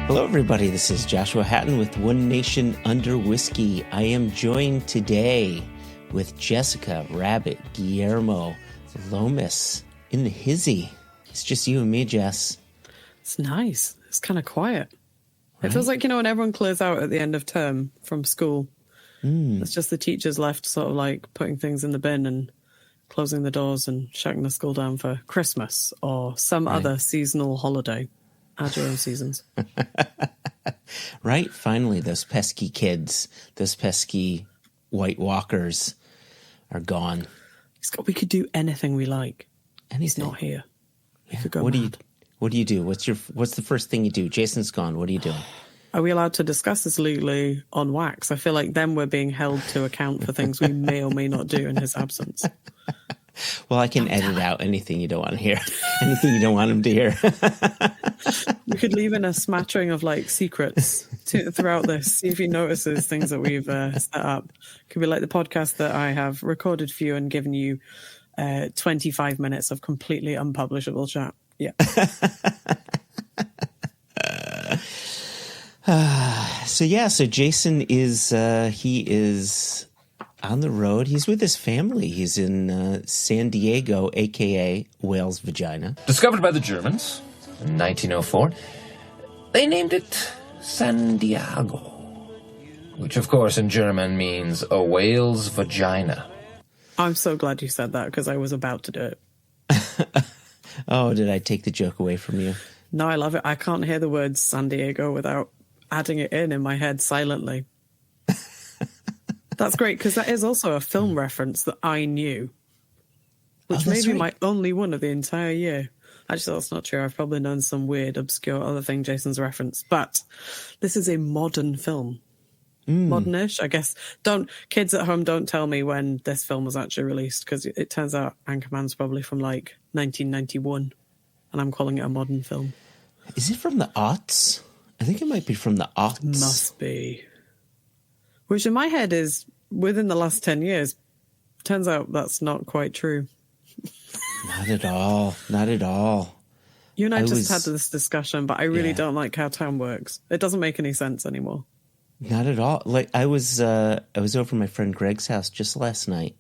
Hello, everybody. This is Joshua Hatton with One Nation Under Whiskey. I am joined today with Jessica, Rabbit, Guillermo, Lomas in the hizzy. It's just you and me, Jess. It's nice. It's kind of quiet. Right? It feels like, when everyone clears out at the end of term from school. It's just the teachers left sort of like putting things in the bin and closing the doors and shutting the school down for Christmas or some other seasonal holiday. Add your own seasons. Right? Finally, those pesky kids, those pesky White Walkers are gone. We could do anything we like. Anything. He's not here. We could go What mad. do you do? What's the first thing you do? Jason's gone. What are you doing? Are we allowed to discuss this legally on wax? I feel like then we're being held to account for things we may or may not do in his absence. Well, I can edit out anything you don't want to hear. Anything you don't want him to hear. We could leave in a smattering of like secrets throughout this. See if he notices things that we've set up. Could be like the podcast that I have recorded for you and given you 25 minutes of completely unpublishable chat. Yeah. So Jason is he is on the road. He's with his family. He's in San Diego, aka Whale's Vagina. Discovered by the Germans in 1904. They named it San Diego, which of course in German means a whale's vagina. I'm so glad you said that because I was about to do it. Oh, did I take the joke away from you? No, I love it. I can't hear the words San Diego without adding it in my head silently. That's great, because that is also a film reference that I knew, which may be my only one of the entire year. Actually, that's not true. I've probably known some weird, obscure other thing Jason's referenced, but this is a modern film. Modern-ish, I guess. Kids at home, don't tell me when this film was actually released, because it turns out Anchorman's probably from like 1991, and I'm calling it a modern film. Is it from the aughts? I think it might be from the aughts. Must be. Which in my head is within the last 10 years. Turns out that's not quite true. Not at all. Not at all. You and I just had this discussion, but I really don't like how time works. It doesn't make any sense anymore. Not at all. Like I was over at my friend Greg's house just last night,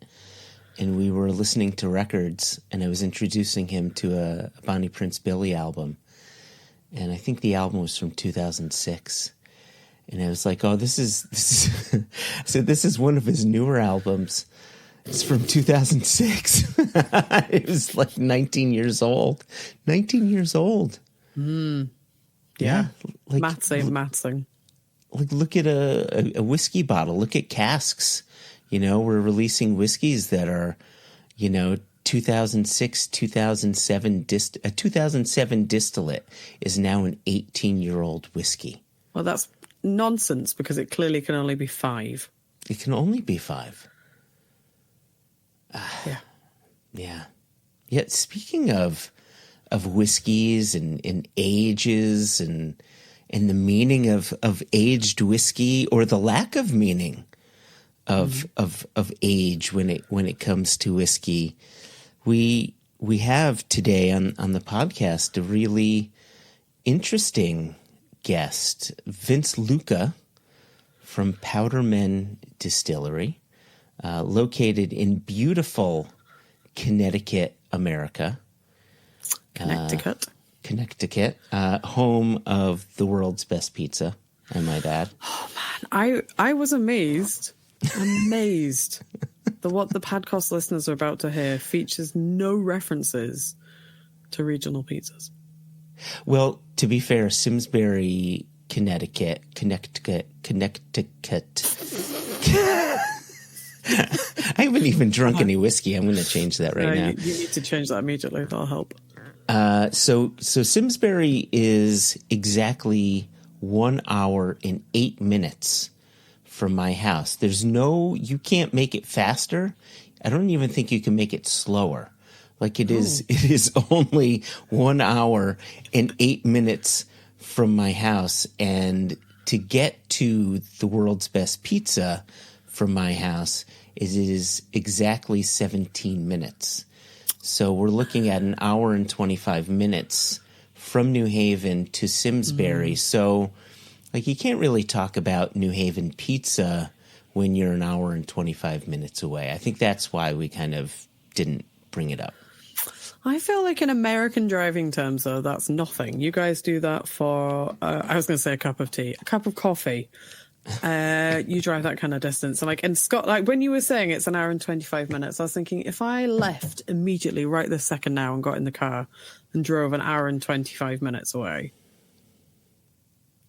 and we were listening to records, and I was introducing him to a Bonnie Prince Billy album. And I think the album was from 2006. And I was like, oh, this is so this is one of his newer albums. It's from 2006. It was like 19 years old. 19 years old. Yeah. Like, Matsing. Like, look at a whiskey bottle. Look at casks. We're releasing whiskeys that are, 2006, 2007, a 2007 distillate is now an 18-year-old whiskey. Well, that's nonsense because it clearly can only be 5. It can only be 5. Yeah. Yeah. Speaking of whiskeys and ages and the meaning of aged whiskey, or the lack of meaning of age when it comes to whiskey, we have today on the podcast a really interesting guest, Vince Lucca from Powdermen Distillery, located in beautiful Connecticut, America. Connecticut, home of the world's best pizza, I might add. Oh man, I was amazed that what the podcast listeners are about to hear features no references to regional pizzas. Well, to be fair, Simsbury, Connecticut. I haven't even drunk any whiskey. I'm going to change that right now. You need to change that immediately. That'll help. So Simsbury is exactly 1 hour and 8 minutes from my house. You can't make it faster. I don't even think you can make it slower. Like it is only 1 hour and 8 minutes from my house. And to get to the world's best pizza from my house, it is exactly 17 minutes. So we're looking at an hour and 25 minutes from New Haven to Simsbury. So, like, you can't really talk about New Haven pizza when you're an hour and 25 minutes away. I think that's why we kind of didn't bring it up. I feel like in American driving terms, though, that's nothing. You guys do that for, I was going to say a cup of tea, a cup of coffee. You drive that kind of distance. And like in Scotland, like when you were saying it's an hour and 25 minutes, I was thinking if I left immediately right this second now and got in the car and drove an hour and 25 minutes away,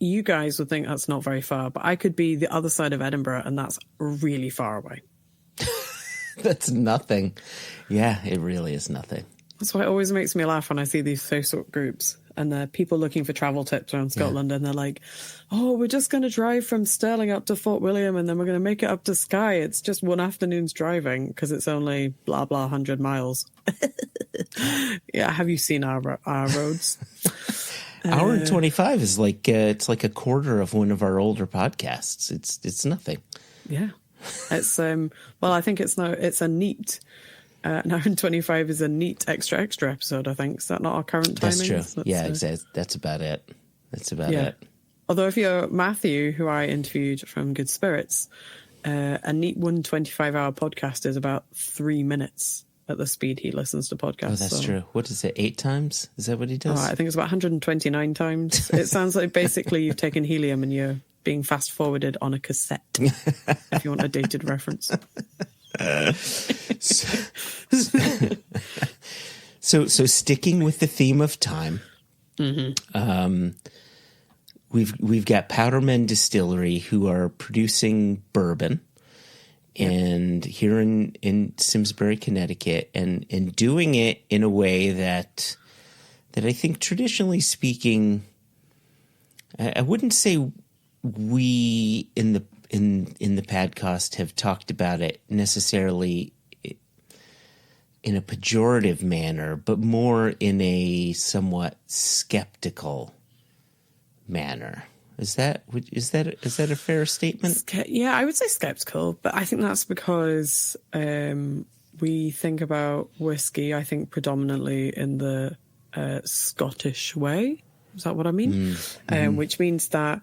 you guys would think that's not very far, but I could be the other side of Edinburgh and that's really far away. That's nothing. Yeah, it really is nothing. That's why it always makes me laugh when I see these Facebook groups and they're people looking for travel tips around Scotland and they're like, oh, we're just going to drive from Stirling up to Fort William and then we're going to make it up to Skye. It's just one afternoon's driving because it's only blah, blah, 100 miles. Yeah, have you seen our roads? Hour and 25 is like, it's like a quarter of one of our older podcasts. It's nothing. Yeah. It's, well, I think it's a neat... an hour and 25 is a neat extra episode, I think. Is that not our current timing? That's true. Exactly. That's about it. That's about it. Although if you're Matthew, who I interviewed from Good Spirits, a neat 125-hour podcast is about 3 minutes at the speed he listens to podcasts. Oh, that's true. What is it, 8 times? Is that what he does? Oh, I think it's about 129 times. It sounds like basically you've taken helium and you're being fast-forwarded on a cassette, if you want a dated reference. So sticking with the theme of time, we've got Powdermen Distillery who are producing bourbon, and here in Simsbury, Connecticut, and doing it in a way that I think, traditionally speaking, I wouldn't say we in the podcast have talked about it necessarily in a pejorative manner, but more in a somewhat skeptical manner. Is that a fair statement? Yeah, I would say skeptical, but I think that's because we think about whiskey, I think, predominantly in the Scottish way. Is that what I mean? Which means that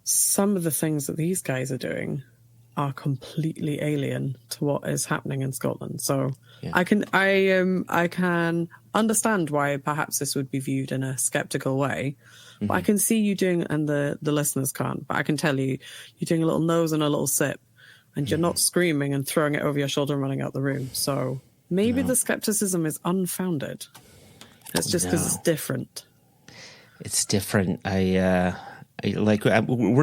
some of the things that these guys are doing are completely alien to what is happening in Scotland. So I can understand why perhaps this would be viewed in a skeptical way. But I can see you doing, and the listeners can't, but I can tell you, you're doing a little nose and a little sip, and you're not screaming and throwing it over your shoulder and running out the room. So maybe the skepticism is unfounded. It's just because it's different. It's different. We're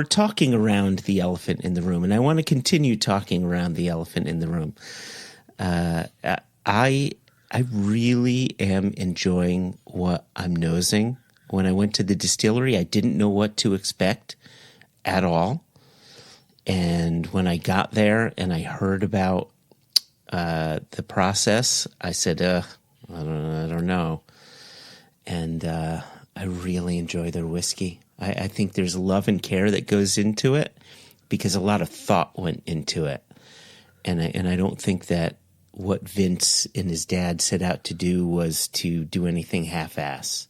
talking around the elephant in the room, and I want to continue talking around the elephant in the room. I really am enjoying what I'm nosing. When I went to the distillery, I didn't know what to expect at all. And when I got there and I heard about the process, I said, I don't know. And I really enjoy their whiskey. I think there's love and care that goes into it because a lot of thought went into it. And I don't think that what Vince and his dad set out to do was to do anything half-ass.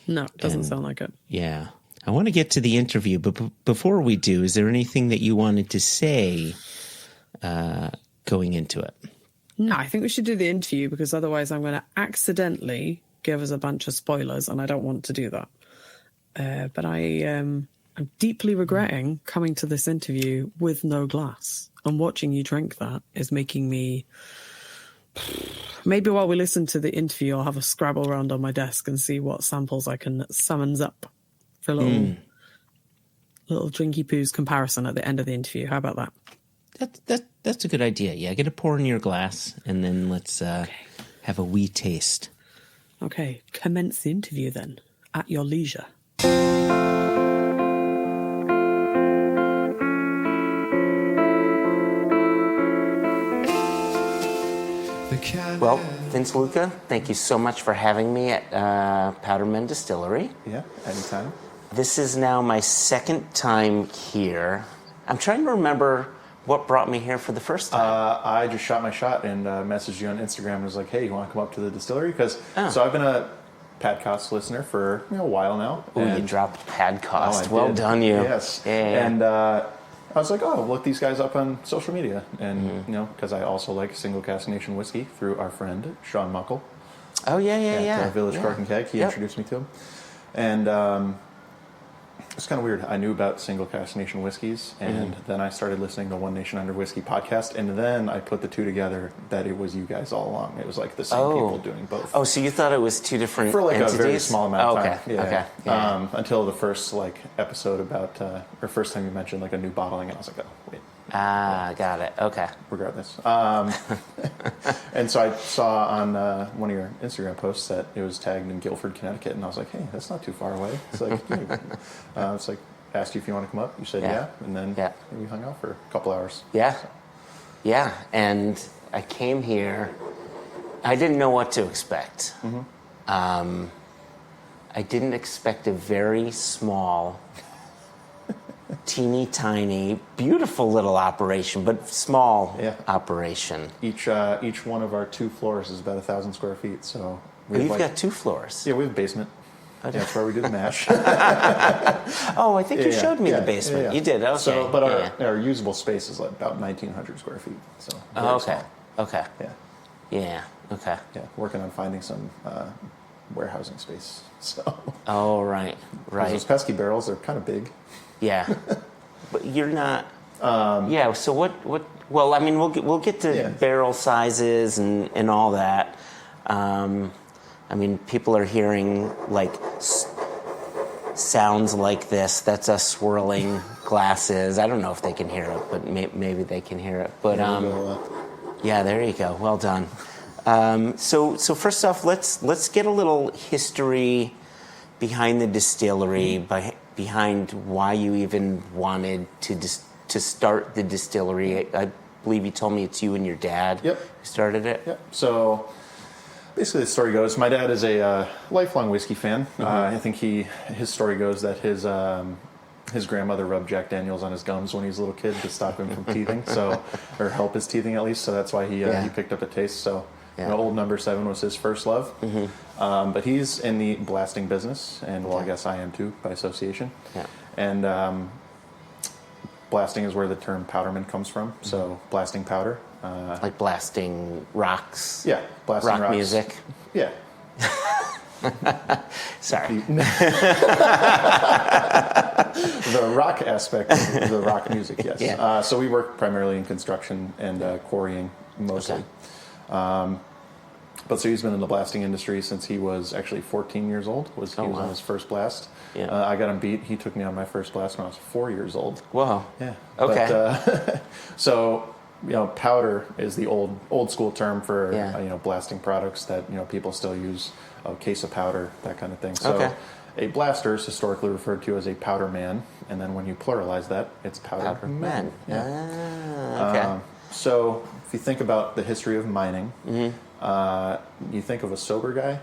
No, it doesn't sound like it. Yeah. I want to get to the interview, but before we do, is there anything that you wanted to say going into it? No, I think we should do the interview because otherwise I'm going to accidentally give us a bunch of spoilers, and I don't want to do that. But I'm deeply regretting coming to this interview with no glass, and watching you drink that is making me... Maybe while we listen to the interview, I'll have a scrabble around on my desk and see what samples I can summons up for a little drinky poos comparison at the end of the interview. How about that? That's a good idea. Yeah, get a pour in your glass, and then let's have a wee taste. Okay, commence the interview then, at your leisure. Well, Vince, Lucca, thank you so much for having me at Powdermen Distillery. Yeah, anytime. This is now my second time here. I'm trying to remember what brought me here for the first time. I just shot my shot and messaged you on Instagram and was like, hey, you want to come up to the distillery? So I've been a Padcast listener for a while now. Oh, you dropped Padcast. Oh, well done, you. Yes. Yeah. And I was like, oh, look these guys up on social media. And, because I also like Single Cask Nation whiskey through our friend, Sean Muckle. Oh, yeah. At Village Cork and Keg. He introduced me to him. And it's kind of weird. I knew about Single Cask Nation whiskeys, and then I started listening to One Nation Under Whiskey podcast, and then I put the two together that it was you guys all along. It was like the same people doing both. Oh, so you thought it was two different for like entities? a very small amount of time. Okay. Yeah. Until the first episode about, or first time you mentioned like a new bottling, and I was like, oh, wait. Got it. Okay. Regardless. And so I saw on one of your Instagram posts that it was tagged in Guilford, Connecticut, and I was like, hey, that's not too far away. It's like, it's like, asked you if you want to come up. You said yeah, and then we hung out for a couple hours. Yeah. So. Yeah, and I came here. I didn't know what to expect. I didn't expect a very small, teeny tiny, beautiful little operation, but small operation. Each one of our 2 floors is about 1,000 square feet. So you've got 2 floors. Yeah, we have a basement. That's where we do the mash. Oh, I think you showed me the basement. Yeah. You did. Okay. So, but our usable space is like about 1,900 square feet. So okay. Small. Okay. Yeah. Yeah. Okay. Yeah. Working on finding some warehousing space. So. Oh, right. Those pesky barrels are kind of big. Yeah. But you're not. Yeah. So what? Well, I mean, we'll get to barrel sizes and all that. I mean, people are hearing like sounds like this. That's us swirling glasses. I don't know if they can hear it, but maybe they can hear it. But yeah, there you go. Well done. So first off, let's get a little history behind the distillery, behind why you even wanted to start the distillery. I believe you told me it's you and your dad who started it. Yep. So basically, the story goes, my dad is a lifelong whiskey fan. I think his story goes that his grandmother rubbed Jack Daniels on his gums when he was a little kid to stop him from teething, or help his teething at least. So that's why he picked up a taste. So Old Number 7 was his first love. But he's in the blasting business, and I guess I am too by association. Yeah. And blasting is where the term powderman comes from. So blasting powder. Like blasting rocks. Yeah, blasting rock rocks. music. Yeah. Sorry. The rock aspect of the rock music, yes. Yeah. So we work primarily in construction and quarrying mostly. Okay. But so he's been in the blasting industry since he was actually 14 years old. He was on his first blast. Yeah. I got him beat. He took me on my first blast when I was 4 years old. Wow. Yeah. Okay. But, so powder is the old school term for blasting products that people still use. A case of powder, that kind of thing. So a blaster is historically referred to as a powder man, and then when you pluralize that, it's powder men. Yeah. Okay. So if you think about the history of mining, you think of a sober guy.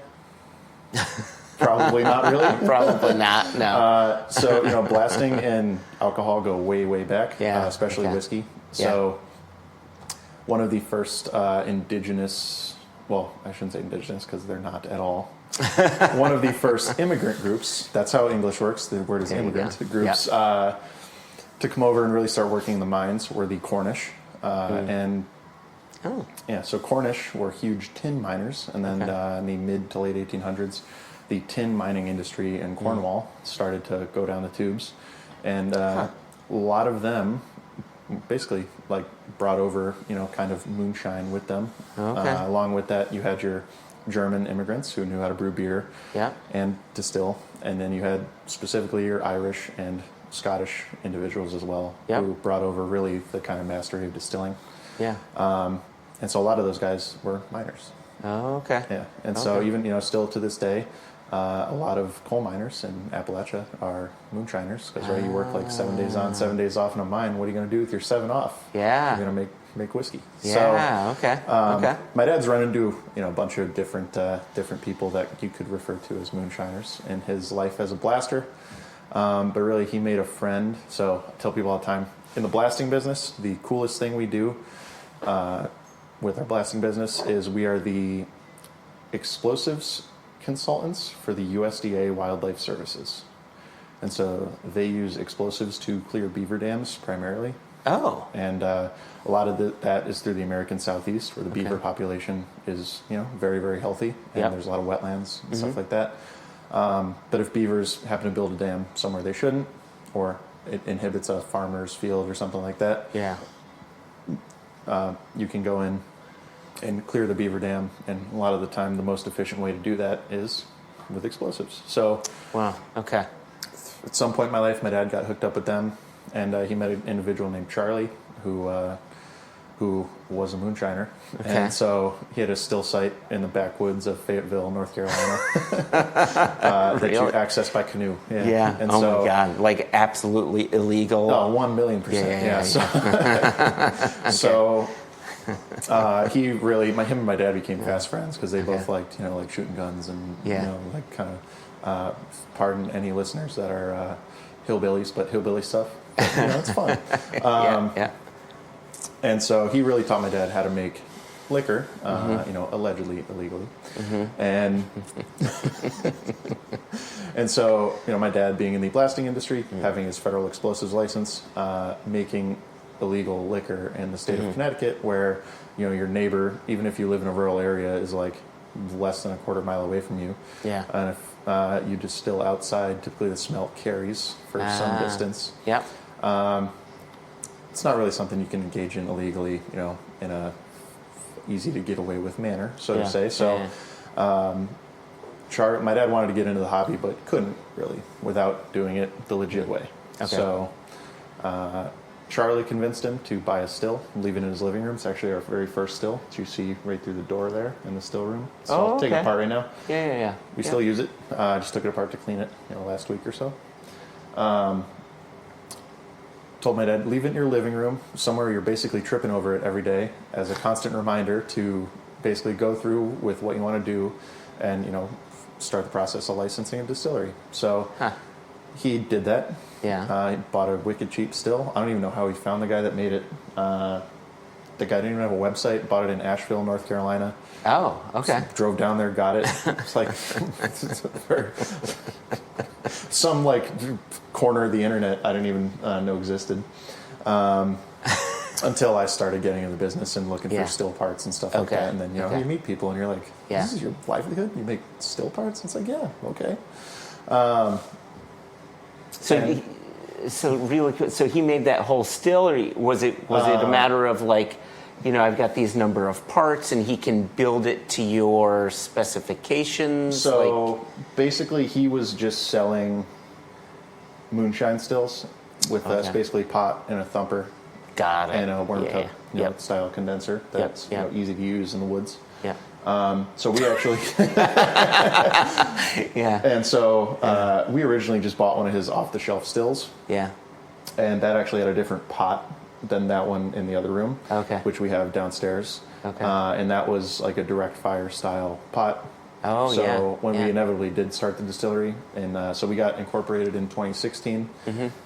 Probably not really. Probably not. No. So blasting and alcohol go way back. Especially whiskey. So one of the first indigenous, well, I shouldn't say indigenous because they're not at all. One of the first immigrant groups, that's how English works, the word is immigrant groups, to come over and really start working in the mines were the Cornish. So Cornish were huge tin miners, and then in the mid to late 1800s, the tin mining industry in Cornwall started to go down the tubes, and a lot of them basically brought over kind of moonshine with them. Along with that, you had your German immigrants who knew how to brew beer and distill, and then you had specifically your Irish and Scottish individuals as well who brought over really the kind of mastery of distilling. And so a lot of those guys were miners. And so even still to this day, a lot of coal miners in Appalachia are moonshiners because you work 7 days on, 7 days off in a mine. What are you going to do with your 7 off? You're going to make whiskey. My dad's run into a bunch of different people that you could refer to as moonshiners in his life as a blaster. But really, he made a friend. So I tell people all the time, in the blasting business, the coolest thing we do with our blasting business is we are the explosives consultants for the USDA Wildlife Services. And so they use explosives to clear beaver dams primarily. Oh. And a lot of that is through the American Southeast, where the beaver population is, very, very healthy, and there's a lot of wetlands and stuff like that. But if beavers happen to build a dam somewhere they shouldn't, or it inhibits a farmer's field or something like that, you can go in and clear the beaver dam, and a lot of the time the most efficient way to do that is with explosives. So, wow, okay. At some point in my life, my dad got hooked up with them, and he met an individual named Charlie who was a moonshiner. Okay. And so he had a still site in the backwoods of Fayetteville, North Carolina, that you access by canoe. Yeah. And my God, like absolutely illegal. Oh, 1,000,000%. Yeah. So, he really, him and my dad became fast friends because they both liked, like shooting guns and, like kind of, pardon any listeners that are hillbillies, but hillbilly stuff. But, it's fun. And so he really taught my dad how to make liquor, allegedly illegally. And and so, my dad being in the blasting industry, having his federal explosives license, making illegal liquor in the state of Connecticut, where, your neighbor, even if you live in a rural area, is like less than a quarter mile away from you. Yeah. And if you distill outside, typically the smell carries for some distance. Yeah. It's not really something you can engage in illegally, in a easy to get away with manner, so to say. So, my dad wanted to get into the hobby, but couldn't really without doing it the legit way. Okay. So, Charlie convinced him to buy a still, leave it in his living room. It's actually our very first still that you see right through the door there in the still room. So I'll take it apart right now. Yeah. We still use it. I just took it apart to clean it, last week or so. Told my dad, leave it in your living room, somewhere you're basically tripping over it every day, as a constant reminder to basically go through with what you want to do and, start the process of licensing a distillery. So he did that. Yeah. He bought a wicked cheap still. I don't even know how he found the guy that made it. The guy didn't even have a website, bought it in Asheville, North Carolina. Oh, okay. So drove down there, got it. It's like some corner of the internet I didn't even know existed, until I started getting into the business and looking for still parts and stuff like that. And then you meet people and you're like, "This is your livelihood? You make still parts?" And it's like, "Yeah, okay." So really quick, so he made that whole still, or was it a matter of I've got these number of parts and he can build it to your specifications? So basically he was just selling moonshine stills with basically pot and a thumper. Got it. And a worm tub style condenser that's easy to use in the woods. Yeah. So we actually And so we originally just bought one of his off-the-shelf stills. Yeah. And that actually had a different pot than that one in the other room. Okay. Which we have downstairs. Okay. And that was like a direct fire style pot. Oh, so when we inevitably did start the distillery, and so we got incorporated in 2016.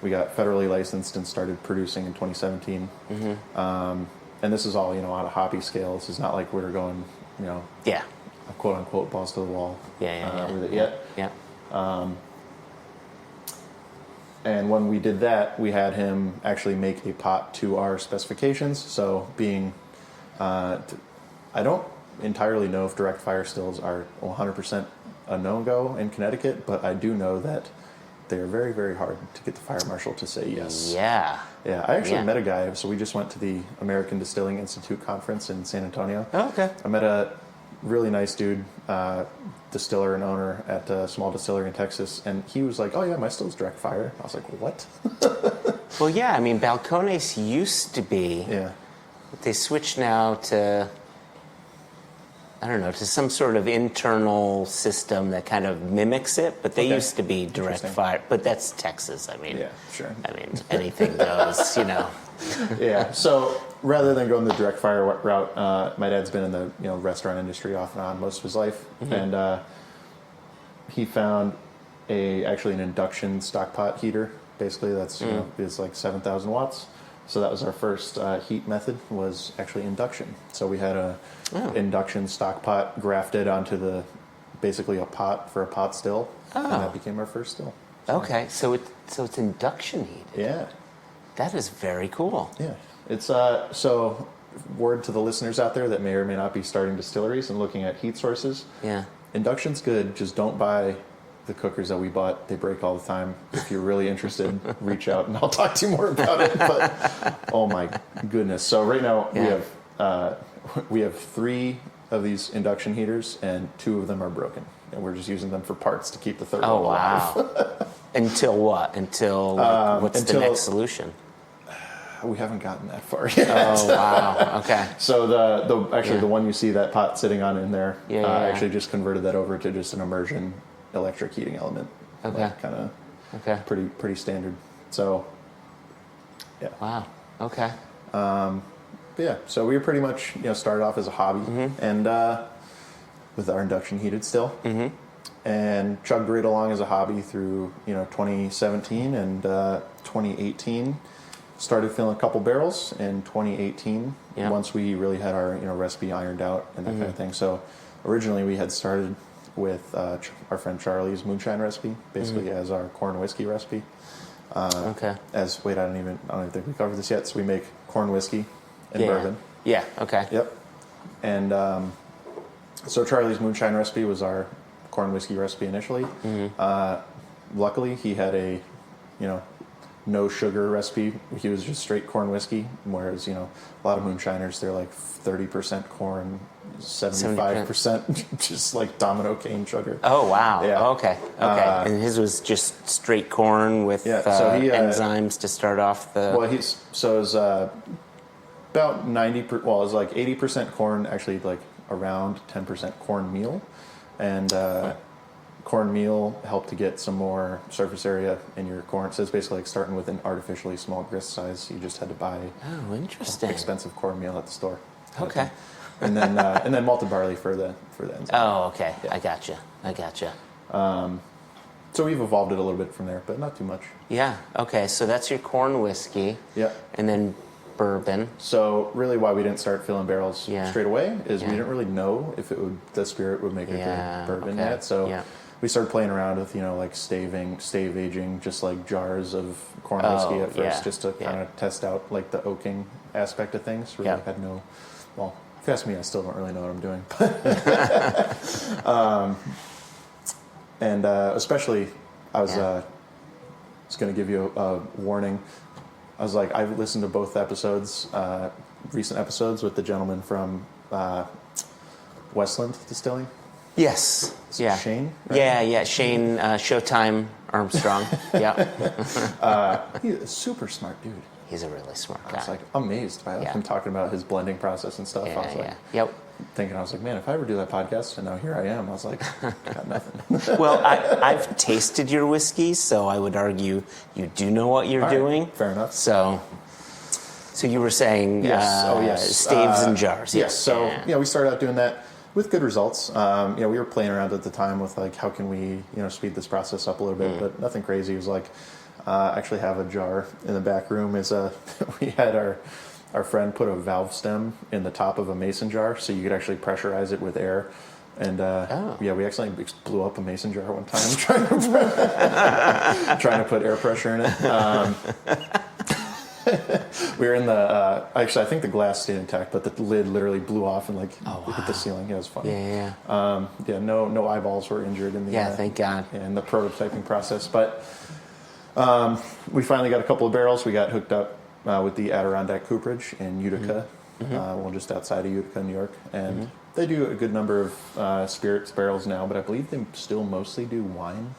We got federally licensed and started producing in 2017. And this is all, on a hobby scale. This is not like we were going, quote unquote balls to the wall with it yet. Yeah. And when we did that, we had him actually make a pot to our specifications. So being, I don't entirely know if direct fire stills are 100% a no-go in Connecticut, but I do know that they're very, very hard to get the fire marshal to say yes. Yeah. Yeah, I actually met a guy, so we just went to the American Distilling Institute conference in San Antonio. Oh, okay. I met a really nice dude, distiller and owner at a small distillery in Texas, and he was like, "Oh yeah, my still's direct fire." I was like, "What?" Well, yeah, I mean, balcones used to be. Yeah. They switched now to, I don't know, to some sort of internal system that kind of mimics it, but they used to be direct fire. But that's Texas. I mean, yeah, sure. I mean, anything goes, Yeah. So rather than going the direct fire route, my dad's been in the restaurant industry off and on most of his life, and he found actually an induction stockpot heater. Basically, that's it's like 7,000 watts. So that was our first heat method, was actually induction. So we had a induction stockpot grafted onto the basically a pot for a pot still, and that became our first still. So, Okay, so it's induction heated. yeah. That is very cool. Yeah. It's so word to the listeners out there that may or may not be starting distilleries and looking at heat sources. Yeah. Induction's good, just don't buy the cookers that we bought. They break all the time. If you're really interested, reach out and I'll talk to you more about it. But oh my goodness. So right now we have 3 of these induction heaters and 2 of them are broken. And we're just using them for parts to keep the third one alive. Wow. Until what? Until what's the next solution? We haven't gotten that far yet. Oh wow! Okay. So the one you see that pot sitting on in there, I yeah. actually just converted that over to just an immersion electric heating element. Okay. Kind of Okay. pretty standard. So yeah. Wow. Okay. But yeah. So we were pretty much started off as a hobby and with our induction heated still. And chugged right along as a hobby through 2017 and 2018. Started filling a couple barrels in 2018 once we really had our recipe ironed out and that kind of thing. So originally we had started with our friend Charlie's moonshine recipe, basically as our corn whiskey recipe. Okay. I don't even think we covered this yet. So we make corn whiskey and bourbon. Yeah. Okay. Yep. And so Charlie's moonshine recipe was our corn whiskey recipe initially. Luckily, he had a no sugar recipe. He was just straight corn whiskey, whereas a lot of moonshiners, they're like 30% corn, 75% just like domino cane sugar. Oh wow. Yeah. Okay. And his was just straight corn with so he, enzymes to start off the. Well, it was about 90%. Well, it was like 80% corn, actually like around 10% cornmeal, and cornmeal helped to get some more surface area in your corn. So it's basically like starting with an artificially small grist size. You just had to buy expensive cornmeal at the store. Okay. And then malted barley for the enzyme. Oh, okay. Yeah. I gotcha. So we've evolved it a little bit from there, but not too much. Yeah. Okay. So that's your corn whiskey. Yeah. And then bourbon. So really, why we didn't start filling barrels straight away is we Yeah. didn't really know if the spirit would make a good bourbon yet. So we started playing around with like stave aging, just like jars of corn whiskey at first, just to kind of test out like the oaking aspect of things. Really had no. Well, if you ask me, I still don't really know what I'm doing. And especially, I was going to give you a warning. I was like, I've listened to both episodes, recent episodes with the gentleman from Westland Distilling. Yes. Yeah. Shane? Right? Yeah. Shane Showtime Armstrong. He's a super smart dude. He's a really smart guy. I was like amazed by him talking about his blending process and stuff. I was like, man, if I ever do that podcast, and now here I am, I was like, got nothing. Well, I've tasted your whiskey, so I would argue you do know what you're doing. Fair enough. So you were saying staves and jars. Yes. So we started out doing that with good results. We were playing around at the time with like how can we speed this process up a little bit, but nothing crazy. It was like actually have a jar in the back room. We had our friend put a valve stem in the top of a mason jar so you could actually pressurize it with air. And we accidentally blew up a mason jar one time trying to put air pressure in it. We were in the actually I think the glass stayed intact, but the lid literally blew off and hit the ceiling. It was funny. No eyeballs were injured in the thank God. in the prototyping process. But we finally got a couple of barrels. We got hooked up with the Adirondack Cooperage in Utica, just outside of Utica, New York, and they do a good number of spirits barrels now, but I believe they still mostly do wine,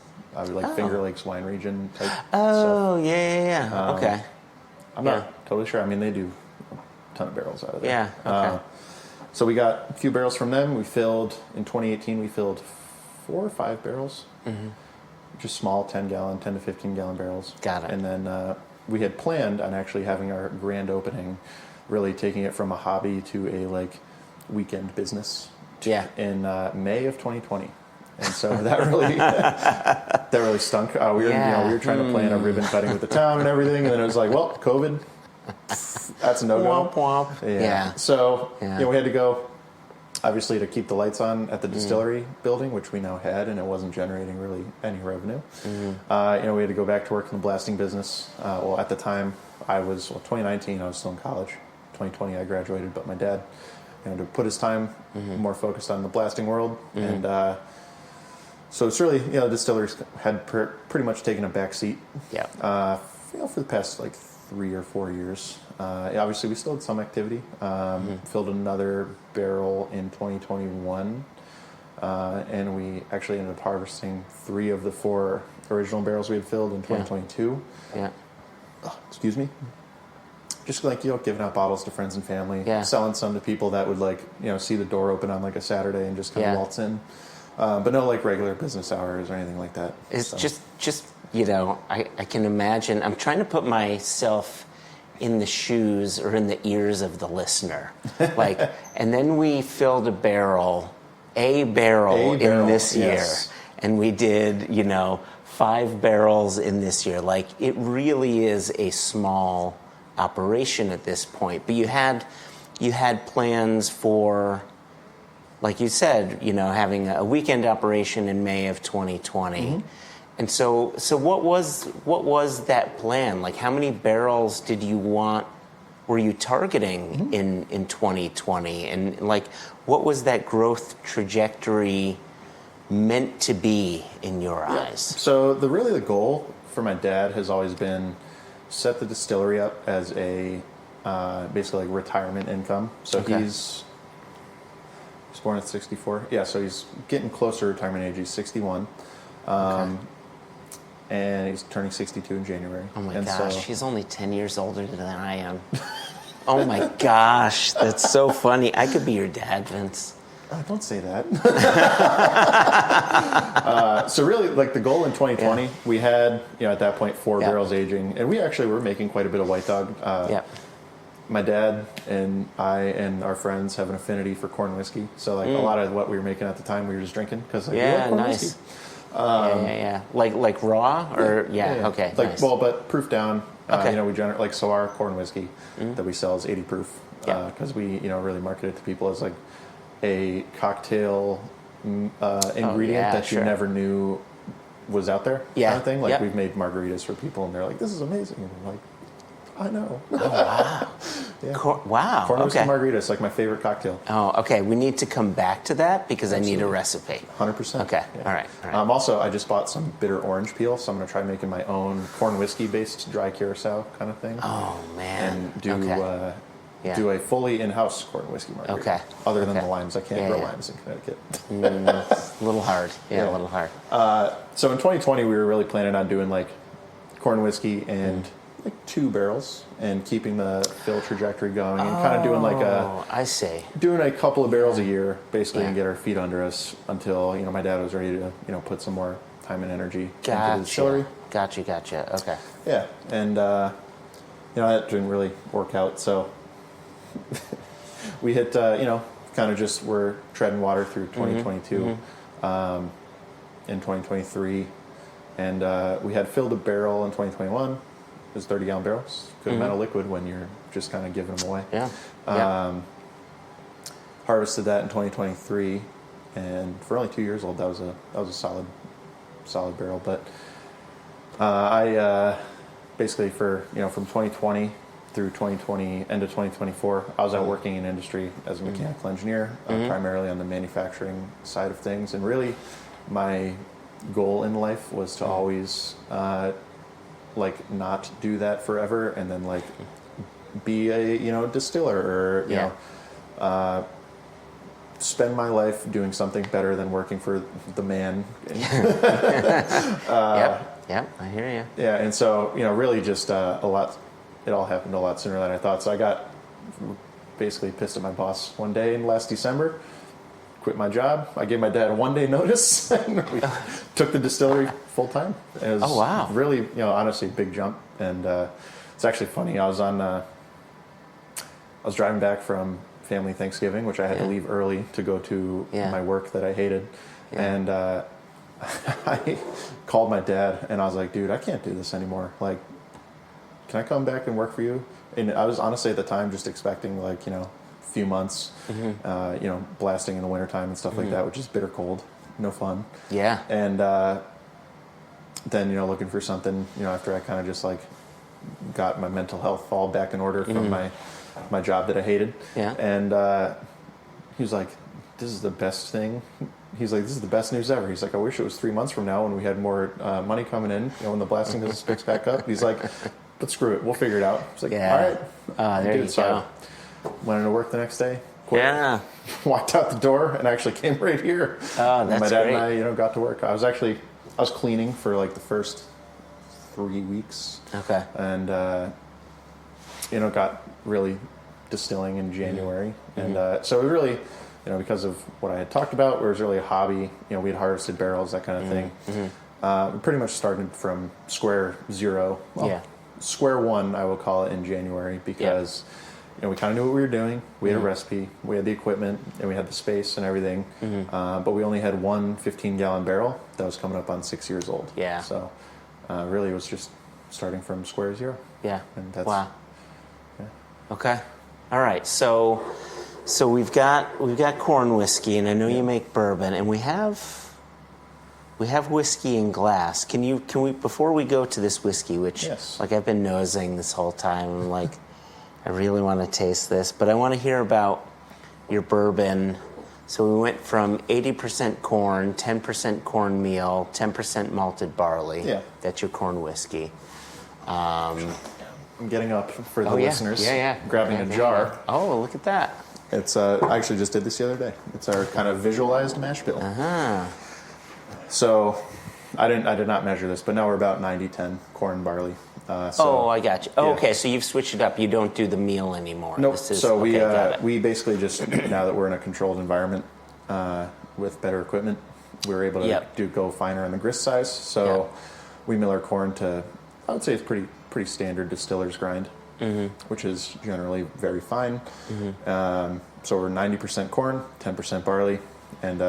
Finger Lakes wine region type stuff. Oh, yeah. Okay. I'm not totally sure. I mean, they do a ton of barrels out of there. Yeah, okay. So we got a few barrels from them. In 2018, we filled 4 or 5 barrels. Just small 10 to 15 gallon barrels. Got it. And then we had planned on actually having our grand opening, really taking it from a hobby to a weekend business. In May of 2020. And so that really stunk. We were trying to plan a ribbon cutting with the town and everything, and then it was like, well, COVID, that's a no-go. Womp womp. Yeah. So we had to go. obviously to keep the lights on at the distillery building, which we now had, and it wasn't generating really any revenue. We had to go back to work in the blasting business. Well, at the time, 2019, I was still in college. 2020, I graduated, but my dad, to put his time more focused on the blasting world. And so it's really, distilleries had pretty much taken a back seat. Yeah. For the past 3 or 4 years. Obviously, we still had some activity. Filled another barrel in 2021, and we actually ended up harvesting 3 of the 4 original barrels we had filled in 2022. Yeah. Excuse me. Just giving out bottles to friends and family, selling some to people that would see the door open on a Saturday and just kind of waltz in. But no regular business hours or anything like that. It's just I can imagine. I'm trying to put myself in the shoes or in the ears of the listener. And then we filled a barrel in this year. Yes. And we did, 5 barrels in this year. It really is a small operation at this point. But you had plans for, like you said, having a weekend operation in May of 2020. And so what was that plan? How many barrels were you targeting in 2020? And what was that growth trajectory meant to be in your eyes? So the goal for my dad has always been set the distillery up as a basically retirement income. So he's born at 64. Yeah, so he's getting closer to retirement age. He's 61. And he's turning 62 in January. Oh my gosh, he's only 10 years older than I am. Oh my gosh, that's so funny. I could be your dad, Vince. Don't say that. So really, the goal in 2020, we had, at that point, 4 barrels aging. And we actually were making quite a bit of White Dog. My dad and I and our friends have an affinity for corn whiskey. So, a lot of what we were making at the time, we were just drinking because we like corn whiskey. Like raw or okay. Nice. Well, but proof down. We generate so our corn whiskey that we sell is 80 proof because we really market it to people as a cocktail ingredient that you never knew was out there kind of thing. We've made margaritas for people and they're like, this is amazing. And I'm like, I know. Oh, wow. Corn whiskey margaritas, my favorite cocktail. Oh, okay. We need to come back to that because I need a recipe. 100%. Okay. Yeah. All right. Also, I just bought some bitter orange peel, so I'm going to try making my own corn whiskey-based dry curacao kind of thing. Oh, man. And do a fully in-house corn whiskey margarita. Okay. Other than the limes. I can't grow limes in Connecticut. A little hard. A little hard. So in 2020, we were really planning on doing corn whiskey and 2 barrels and keeping the fill trajectory going and kind of doing doing a couple of barrels a year basically and get our feet under us until my dad was ready to put some more time and energy into the distillery. Gotcha. Okay. Yeah, and that didn't really work out, so we hit kind of just were treading water through 2022 in 2023, and we had filled a barrel in 2021. It was 30-gallon barrels. Could have been a liquid when you're just kind of giving them away. Harvested that in 2023, and for only 2 years old, that was a solid barrel. But I basically from 2020 through 2020 end of 2024, I was out working in industry as a mechanical engineer, primarily on the manufacturing side of things, and really my goal in life was to always not do that forever, and then be a distiller or spend my life doing something better than working for the man. Yep, I hear you. Yeah, and so really just a lot. It all happened a lot sooner than I thought. So I got basically pissed at my boss one day in last December. Quit my job. I gave my dad a 1-day notice. And we took the distillery full time. It was really, honestly, a big jump. And it's actually funny. I was driving back from family Thanksgiving, which I had to leave early to go to my work that I hated. And I called my dad and I was like, dude, I can't do this anymore. Can I come back and work for you? And I was honestly at the time just expecting few months, blasting in the wintertime and stuff like that, which is bitter cold, no fun. Yeah. And then, looking for something, after I kind of just like got my mental health all back in order from my job that I hated. Yeah. And he was like, this is the best thing. He's like, this is the best news ever. He's like, I wish it was 3 months from now when we had more money coming in, when the blasting business picks back up. He's like, but screw it, we'll figure it out. He's like, all right. There you go. Went into work the next day. Quit, Yeah. walked out the door and actually came right here. Oh, that's My dad great. and I, got to work. I was cleaning for like the first 3 weeks. Okay. And, got really distilling in January. And so it really, because of what I had talked about, it was really a hobby. We had harvested barrels, that kind of thing. We pretty much started from square zero. Well, square one, I will call it, in January because... we kind of knew what we were doing. We had a recipe, we had the equipment, and we had the space and everything. But we only had one 15-gallon barrel that was coming up on 6 years old. Yeah. So really, it was just starting from square zero. Yeah. And that's, wow. Yeah. Okay. All right. So we've got corn whiskey, and I know you make bourbon, and we have whiskey in glass. Can we before we go to this whiskey, which like I've been nosing this whole time, I'm like, I really want to taste this, but I want to hear about your bourbon. So we went from 80% corn, 10% cornmeal, 10% malted barley. Yeah. That's your corn whiskey. I'm getting up for the listeners. Yeah. Grabbing a jar. Oh, look at that. It's I actually just did this the other day. It's our kind of visualized mash bill. Uh-huh. So I did not measure this, but now we're about 90-10 corn barley. I got you. Oh, okay, so you've switched it up. You don't do the meal anymore. Nope. Got it. We basically just, now that we're in a controlled environment with better equipment, we were able to go finer on the grist size. So we mill our corn to, I would say it's pretty standard distiller's grind, which is generally very fine. So we're 90% corn, 10% barley, and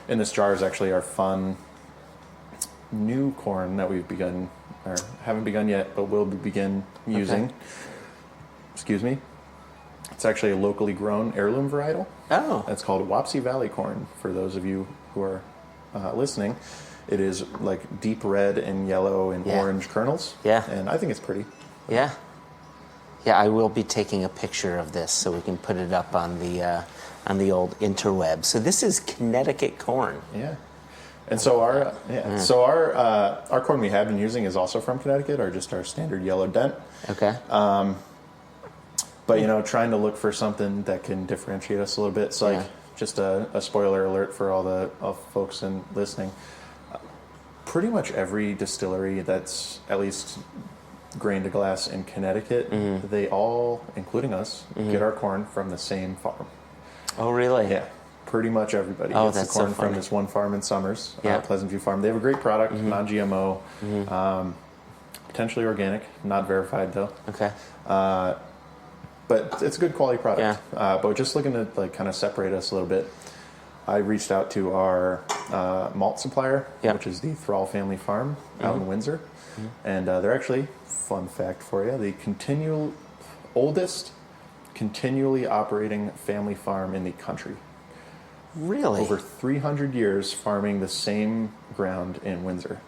in this jar is actually our fun new corn that we've begun, or haven't begun yet, but will begin using. Okay. Excuse me. It's actually a locally grown heirloom varietal. Oh. It's called Wapsie Valley corn, for those of you who are listening. It is like deep red and yellow and orange kernels. Yeah. And I think it's pretty. Yeah. Yeah, I will be taking a picture of this so we can put it up on the old interweb. So this is Connecticut corn. Yeah. And so our corn we have been using is also from Connecticut, or just our standard yellow dent. Okay. But trying to look for something that can differentiate us a little bit. So just a spoiler alert for all the folks listening. Pretty much every distillery that's at least grain to glass in Connecticut, they all, including us, get our corn from the same farm. Oh, really? Yeah. Pretty much everybody gets the corn from this one farm in Summers, Pleasant View Farm. They have a great product, non-GMO, potentially organic, not verified though. Okay. But it's a good quality product. Yeah. But just looking to kind of separate us a little bit, I reached out to our malt supplier, which is the Thrall Family Farm out in Windsor, and they're actually, fun fact for you, the oldest continually operating family farm in the country. Really? Over 300 years farming the same ground in Windsor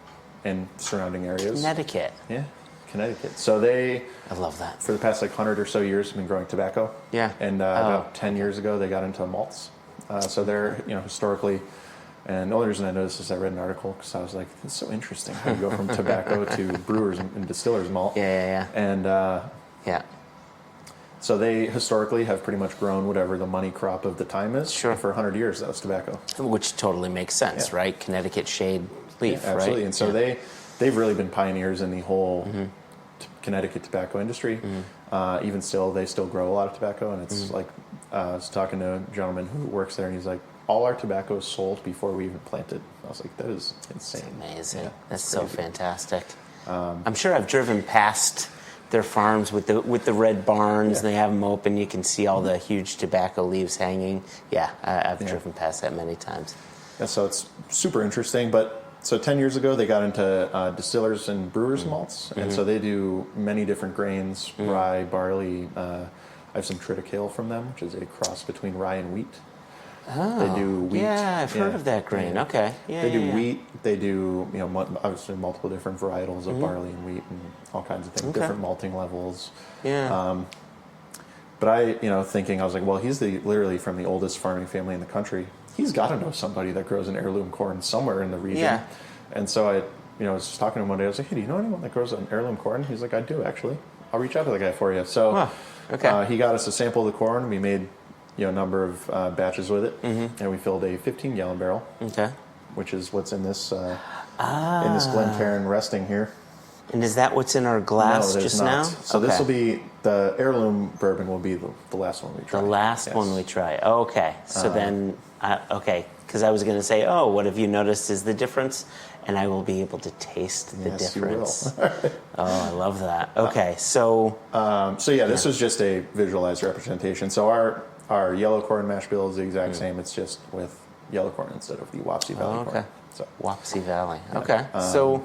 and surrounding areas. Connecticut. Yeah, Connecticut. So they... I love that. For the past 100 or so years have been growing tobacco. Yeah. And about 10 years ago they got into malts. So they're, historically... And the only reason I know this is I read an article because I was like, it's so interesting how you go from tobacco to brewers and distillers malt. Yeah. And... So they historically have pretty much grown whatever the money crop of the time is. Sure. For 100 years, that was tobacco. Which totally makes sense, right? Connecticut shade leaf, right? Absolutely. And so they've really been pioneers in the whole Connecticut tobacco industry. Even still, they still grow a lot of tobacco. And it's like, I was talking to a gentleman who works there, and he's like, all our tobacco is sold before we even plant it. I was like, that is insane. That's amazing. Yeah, that's so fantastic. I'm sure I've driven past their farms with the red barns, and they have them open. You can see all the huge tobacco leaves hanging. Yeah, I've driven past that many times. Yeah, so it's super interesting. But so 10 years ago, they got into distillers and brewers malts, and so they do many different grains: rye, barley, I have some triticale from them, which is a cross between rye and wheat. Oh, They do wheat. Yeah, I've heard of that grain. Yeah. Okay. Yeah, They do wheat. They do, obviously multiple different varietals of barley and wheat and all kinds of things, Okay. different malting levels. Yeah. But I, thinking, I was like, well, he's literally from the oldest farming family in the country. He's got to know somebody that grows an heirloom corn somewhere in the region. Yeah. And so I, was just talking to him one day. I was like, hey, do you know anyone that grows an heirloom corn? He's like, I do, actually. I'll reach out to the guy for you. So okay. He got us a sample of the corn. We made, a number of batches with it. And we filled a 15-gallon barrel. Okay. Which is what's in this Glencairn resting here. And is that what's in our glass no, just not. now? So this will be, the heirloom bourbon will be the last one we try. The last one we try. Okay. So then, because I was going to say, what have you noticed is the difference? And I will be able to taste the difference. You will. I love that. Okay, so... this was just a visualized representation. So our yellow corn mash bill is the exact same. It's just with yellow corn instead of the Wapsie Valley corn. So. Wapsie Valley. Okay. So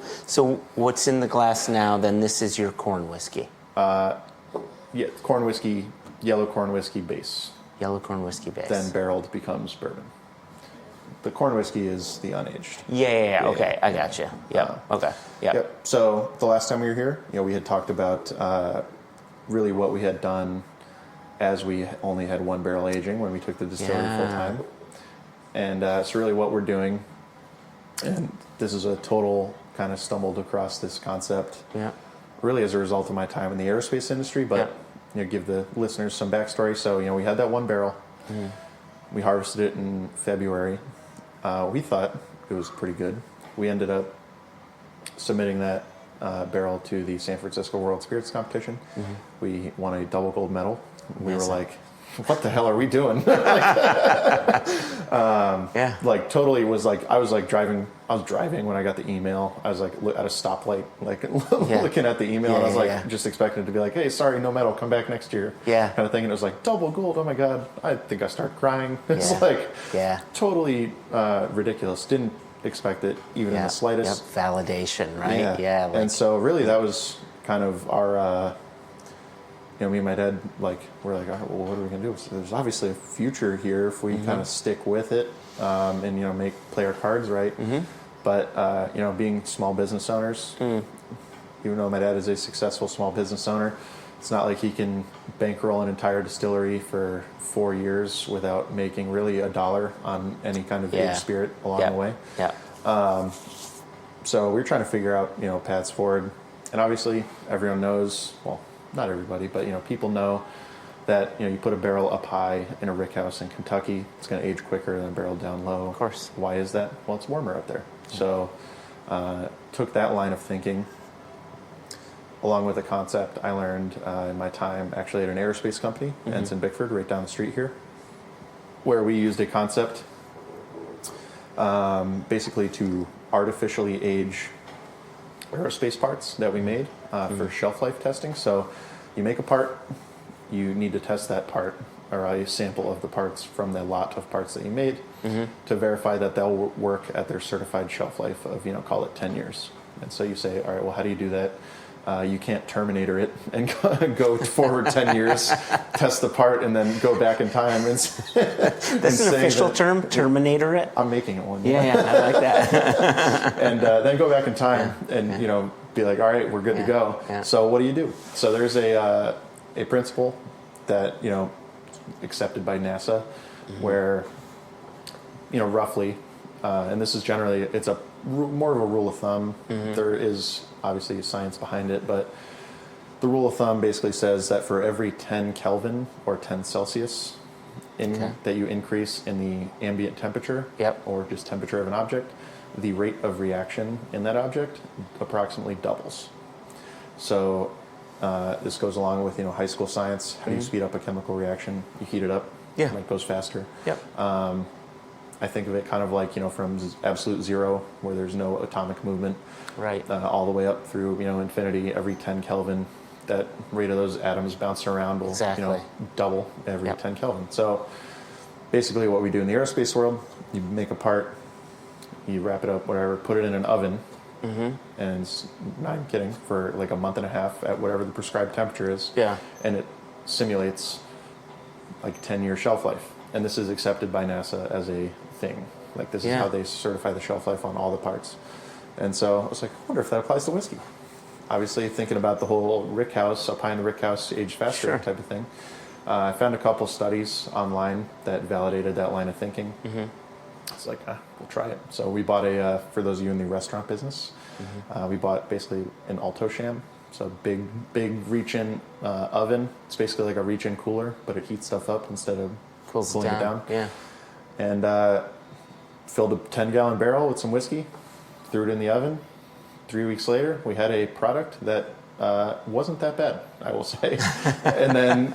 what's in the glass now, then this is your corn whiskey? Corn whiskey, yellow corn whiskey base. Yellow corn whiskey base. Then barreled becomes bourbon. The corn whiskey is the unaged. Yeah. Okay, I got you. Yep. Okay. Yep. So the last time we were here, we had talked about really what we had done as we only had one barrel aging when we took the distillery full time. And so really what we're doing, and this is a total kind of stumbled across this concept. Yeah. Really as a result of my time in the aerospace industry, but give the listeners some backstory. So, we had that one barrel. We harvested it in February. We thought it was pretty good. We ended up submitting that barrel to the San Francisco World Spirits Competition. We won a double gold medal. We were like, what the hell are we doing? Totally was like, I was driving when I got the email. I was like at a stoplight, looking at the email, and I was just expecting it to be like, hey, sorry, no medal, come back next year. Yeah. Kind of thing. And it was like, double gold, oh my God. I think I started crying. It's totally ridiculous. Didn't expect it even in the slightest. Validation, right? Yeah. And so really that was kind of our, me and my dad, we're like, all right, well, what are we going to do? So there's obviously a future here if we kind of stick with it and, play our cards right. But, being small business owners, even though my dad is a successful small business owner, it's not like he can bankroll an entire distillery for 4 years without making really $1 on any kind of aged spirit along the way. So we're trying to figure out, paths forward. And obviously everyone knows, well, not everybody, but people know that you put a barrel up high in a rickhouse in Kentucky, it's going to age quicker than a barrel down low. Of course. Why is that? Well, it's warmer up there. So took that line of thinking along with a concept I learned in my time actually at an aerospace company, Ensign Bickford, right down the street here, where we used a concept basically to artificially age aerospace parts that we made for shelf life testing. So you make a part, you need to test that part or a sample of the parts from the lot of parts that you made to verify that they'll work at their certified shelf life of, call it 10 years. And so you say, all right, well, how do you do that? You can't Terminator it and go forward 10 years, test the part, and then go back in time. That's an official term, Terminator it? I'm making it one. Yeah, I like that. And then go back in time and, be like, all right, we're good to go. Yeah. So what do you do? So there's a principle that, accepted by NASA where, roughly, and this is generally, it's more of a rule of thumb. There is obviously science behind it, but the rule of thumb basically says that for every 10 Kelvin or 10 Celsius that you increase in the ambient temperature or just temperature of an object, the rate of reaction in that object approximately doubles. So this goes along with high school science. How do you speed up a chemical reaction? You heat it up. It goes faster. I think of it kind of like, from absolute zero, where there's no atomic movement, all the way up through, infinity. Every 10 Kelvin, that rate of those atoms bouncing around will, double every 10 Kelvin. So basically what we do in the aerospace world, you make a part, you wrap it up, whatever, put it in an oven, and it's, not even kidding, for like a month and a half at whatever the prescribed temperature is. And it simulates like 10-year shelf life, and this is accepted by NASA as a thing. Like this is how they certify the shelf life on all the parts. And so I was like, I wonder if that applies to whiskey. Obviously, thinking about the whole rick house, up high in the rick house, age faster type of thing. I found a couple studies online that validated that line of thinking. I was like, we'll try it. So we bought for those of you in the restaurant business, we bought basically an Alto Sham. So big reach-in oven. It's basically like a reach-in cooler, but it heats stuff up instead of cooling it down. Yeah. And filled a 10-gallon barrel with some whiskey, threw it in the oven. 3 weeks later, we had a product that wasn't that bad, I will say. And then,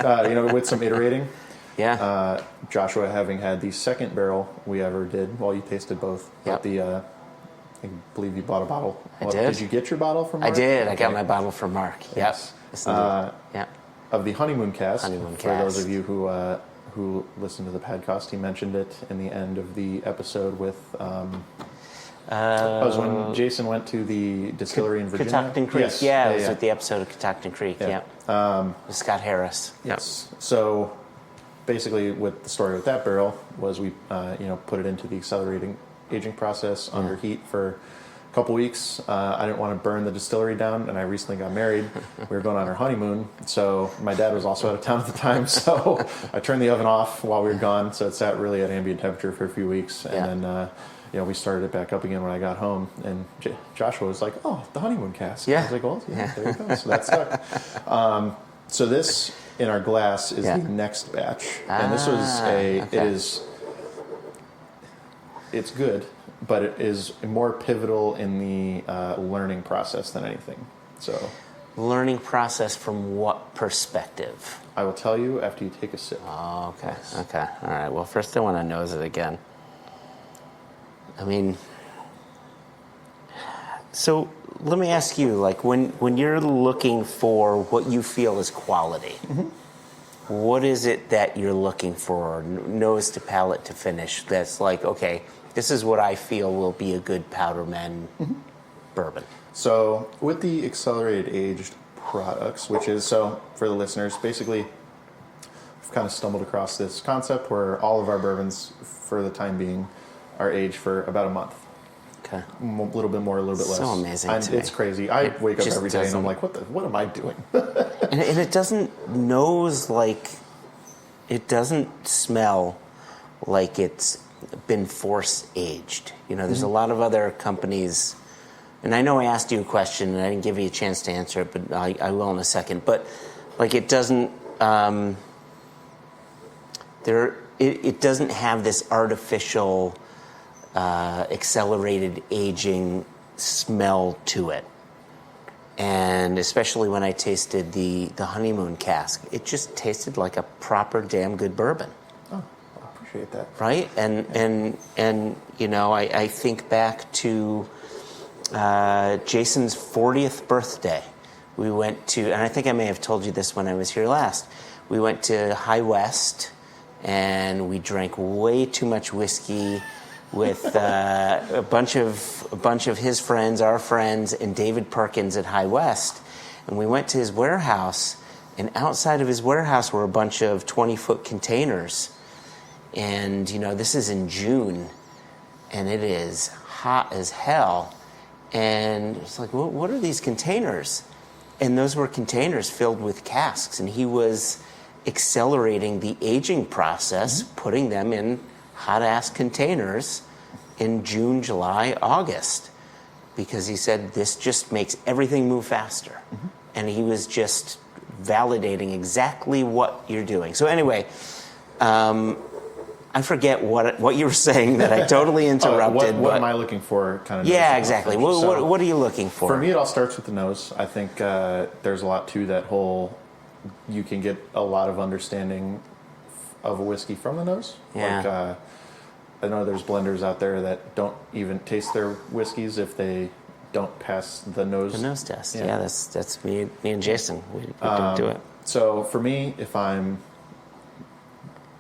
with some iterating. Yeah. Joshua, having had the second barrel we ever did, well, you tasted both. Yep. But I believe you bought a bottle. I did. Did you get your bottle from Mark? I did. I got my bottle from Mark. Yes. Yep. Of the honeymoon cask. Honeymoon For cask. those of you who listened to the podcast, he mentioned it in the end of the episode with... it was when Jason went to the distillery in Virginia. Catoctin Creek. Yes. It was with the episode of Catoctin Creek. Yeah. With Scott Harris. Yes. So basically, with the story with that barrel was we, put it into the accelerating aging process under heat for a couple weeks. I didn't want to burn the distillery down, and I recently got married. We were going on our honeymoon, so my dad was also out of town at the time. So I turned the oven off while we were gone, so it sat really at ambient temperature for a few weeks, and then. We started it back up again when I got home, and Joshua was like, "Oh, the honeymoon cask." Yeah. I was like, "Well, there you go." So that stuck. So this in our glass is the next batch, and this was it's good, but it is more pivotal in the learning process than anything. So, learning process from what perspective? I will tell you after you take a sip. Oh, okay. Yes. Okay. All right. Well, first I want to nose it again. I mean, so let me ask you, like, when you're looking for what you feel is quality, what is it that you're looking for, nose to palate to finish, that's like, okay, this is what I feel will be a good Powdermen bourbon? So with the accelerated aged products, which is, so for the listeners, basically, we've kind of stumbled across this concept where all of our bourbons, for the time being, are aged for about a month. Okay. A little bit more, a little bit less. So amazing to It's me. crazy. I wake up just every day and I'm doesn't- like, what am I doing? And it doesn't nose like, it doesn't smell like it's been force aged. There's a lot of other companies, and I know I asked you a question and I didn't give you a chance to answer it, but I will in a second. But like, it doesn't, it doesn't have this artificial accelerated aging smell to it. And especially when I tasted the honeymoon cask, it just tasted like a proper damn good bourbon. Oh, I appreciate that. Right? And I think back to Jason's 40th birthday. We went to, and I think I may have told you this when I was here last, we went to High West and we drank way too much whiskey with a bunch of his friends, our friends, and David Perkins at High West. And we went to his warehouse, and outside of his warehouse were a bunch of 20-foot containers. And, this is in June, and it is hot as hell. And it's like, what are these containers? And those were containers filled with casks, and he was accelerating the aging process, putting them in hot-ass containers in June, July, August, because he said this just makes everything move faster. And he was just validating exactly what you're doing. So anyway, I forget what you were saying that I totally interrupted. What am I looking for? Kind of. Yeah, exactly. What are you looking for? For me, it all starts with the nose. I think there's a lot to that whole. You can get a lot of understanding of a whiskey from the nose. Yeah. I know there's blenders out there that don't even taste their whiskeys if they don't pass the nose. The nose test. Yeah, that's me and Jason. We don't do it. So for me, if I'm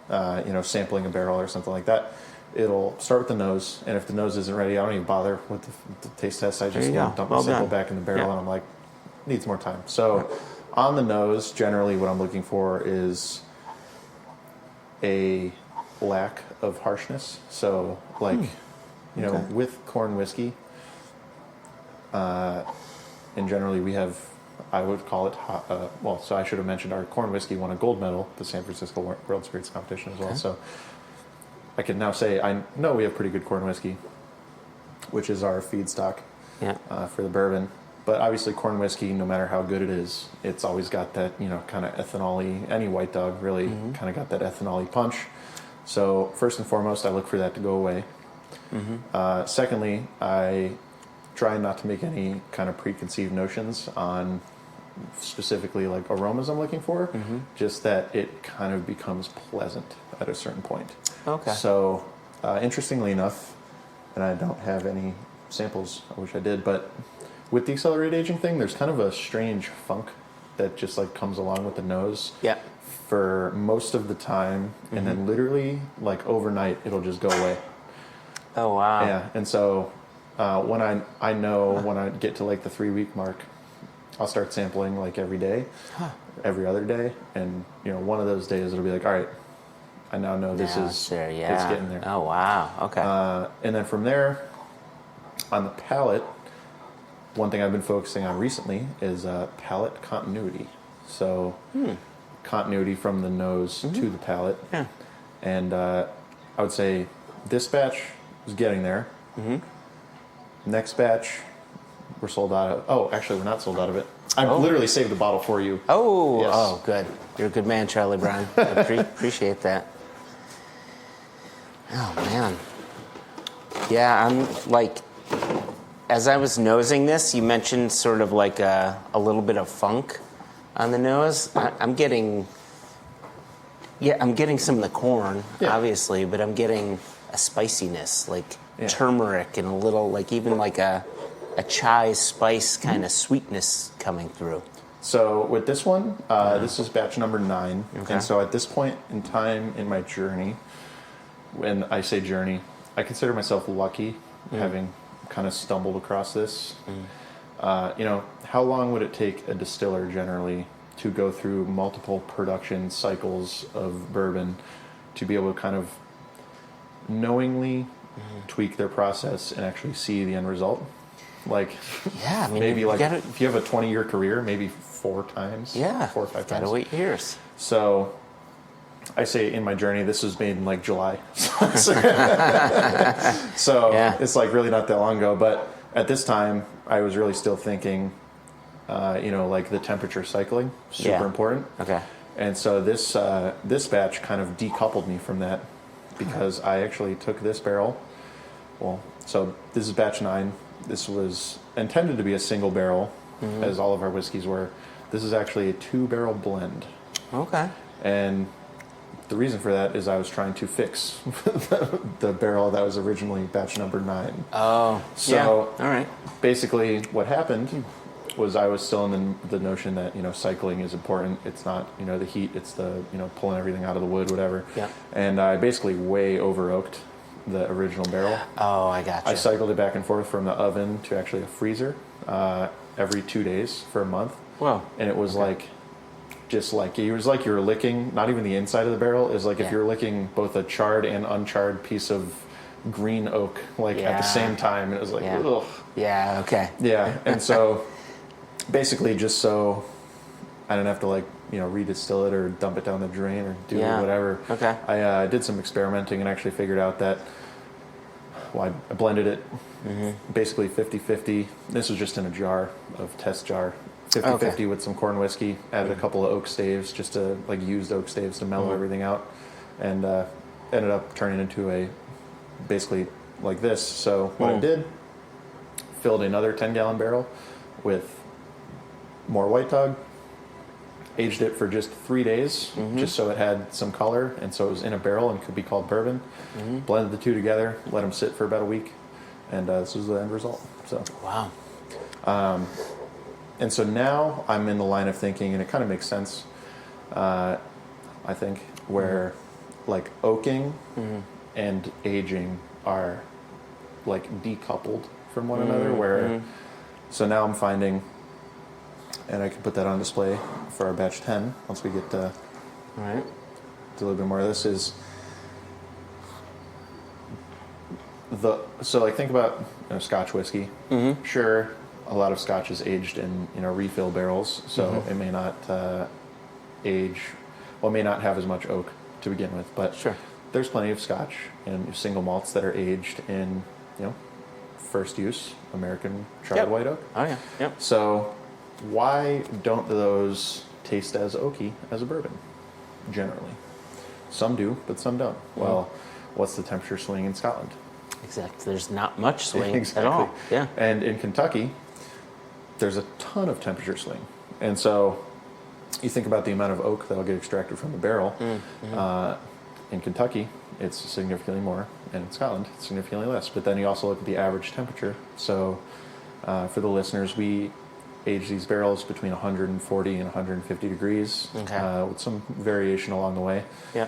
sampling a barrel or something like that, it'll start with the nose, and if the nose isn't ready, I don't even bother with the taste test. I just dump my sample back in the barrel, and I'm like, needs more time. So on the nose, generally what I'm looking for is a lack of harshness. So, like, you know, with corn whiskey, and generally we have, I would call it, so I should have mentioned our corn whiskey won a gold medal at the San Francisco World Spirits Competition as well. So I can now say I know we have pretty good corn whiskey, which is our feedstock for the bourbon. But obviously corn whiskey, no matter how good it is, it's always got that, you know, kind of ethanol-y, any White Dog really kind of got that ethanol-y punch. So first and foremost, I look for that to go away. Secondly, I try not to make any kind of preconceived notions on specifically like aromas I'm looking for, just that it kind of becomes pleasant at a certain point. Okay. So interestingly enough, and I don't have any samples, I wish I did, but with the accelerated aging thing, there's kind of a strange funk that just like comes along with the nose. Yeah. For most of the time, and then literally like overnight, it'll just go away. Oh wow. Yeah, and so when I know when I get to like the 3-week mark, I'll start sampling like every day, every other day, and you know one of those days it'll be like, all right, I now know this is it's there. Yeah. it's getting there. Oh wow. Okay. And then from there, on the palate, one thing I've been focusing on recently is palate continuity. So continuity from the nose to the palate. Yeah. And I would say this batch is getting there. Next batch, we're sold out of. Oh, actually, we're not sold out of it. I've literally saved the bottle for you. Oh, Yes. oh, good. You're a good man, Charlie Brown. I appreciate that. Oh man. Yeah, I'm like, as I was nosing this, you mentioned sort of like a little bit of funk on the nose. I'm getting some of the corn, obviously, but I'm getting a spiciness, like turmeric and a little, like even like a chai spice kind of sweetness coming through. So with this one, this is batch number 9. Okay. And so at this point in time in my journey, when I say journey, I consider myself lucky having kind of stumbled across this. You know, how long would it take a distiller generally to go through multiple production cycles of bourbon to be able to kind of knowingly tweak their process and actually see the end result? Like, Yeah, I mean, maybe you like gotta, if you have a 20-year career, maybe 4 times, 4 or 5 gotta times. wait years. So I say in my journey, this was made in like July. So it's like really not that long ago. But at this time, I was really still thinking, you know, like the temperature cycling, super important. Okay. And so this batch kind of decoupled me from that because I actually took this barrel. Well, so this is batch 9. This was intended to be a single barrel, as all of our whiskeys were. This is actually a 2-barrel blend. Okay. And the reason for that is I was trying to fix the barrel that was originally batch number 9. Oh, So, yeah. All right. basically what happened was I was still in the notion that, you know, cycling is important. It's not, you know, the heat, it's the, you know, pulling everything out of the wood, whatever. Yeah. And I basically way over oaked the original barrel. Oh, I gotcha. I cycled it back and forth from the oven to actually a freezer every 2 days for a month. Wow. And it was like, just like, it was like you were licking, not even the inside of the barrel, it was like if you were licking both a charred and uncharred piece of green oak, like at the same time. And it was like, ugh. Yeah, okay. Yeah. And so basically just so I didn't have to like, you know, redistill it or dump it down the drain or do whatever. Okay. I did some experimenting and actually figured out that, well, I blended it basically 50-50. This was just in a jar, test jar. 50-50 with some corn whiskey. Added a couple of oak staves, just to like used oak staves to mellow everything out. And ended up turning into a basically like this. So what I did, filled another 10-gallon barrel with more White Dog, aged it for just 3 days, just so it had some color, and so it was in a barrel and could be called bourbon. Blended the two together, let them sit for about a week, and this was the end result. So Wow. And so now I'm in the line of thinking, and it kind of makes sense, I think, where like oaking and aging are like decoupled from one another, where so now I'm finding, and I can put that on display for our batch 10 once we get All right. a little bit more of this is so like think about Scotch whiskey. Mm-hmm. Sure, a lot of Scotch is aged in refill barrels, so it may not may not have as much oak to begin with, but sure, there's plenty of Scotch and single malts that are aged in first use American charred white oak. Oh yeah, yep. So why don't those taste as oaky as a bourbon? Generally, some do, but some don't. Well, what's the temperature swing in Scotland? Exactly. There's not much swing exactly. at all. Yeah. And in Kentucky, there's a ton of temperature swing. And so you think about the amount of oak that'll get extracted from the barrel. In Kentucky, it's significantly more, and in Scotland, it's significantly less. But then you also look at the average temperature. So for the listeners, we age these barrels between 140 and 150 degrees, with some variation along the way. Yeah.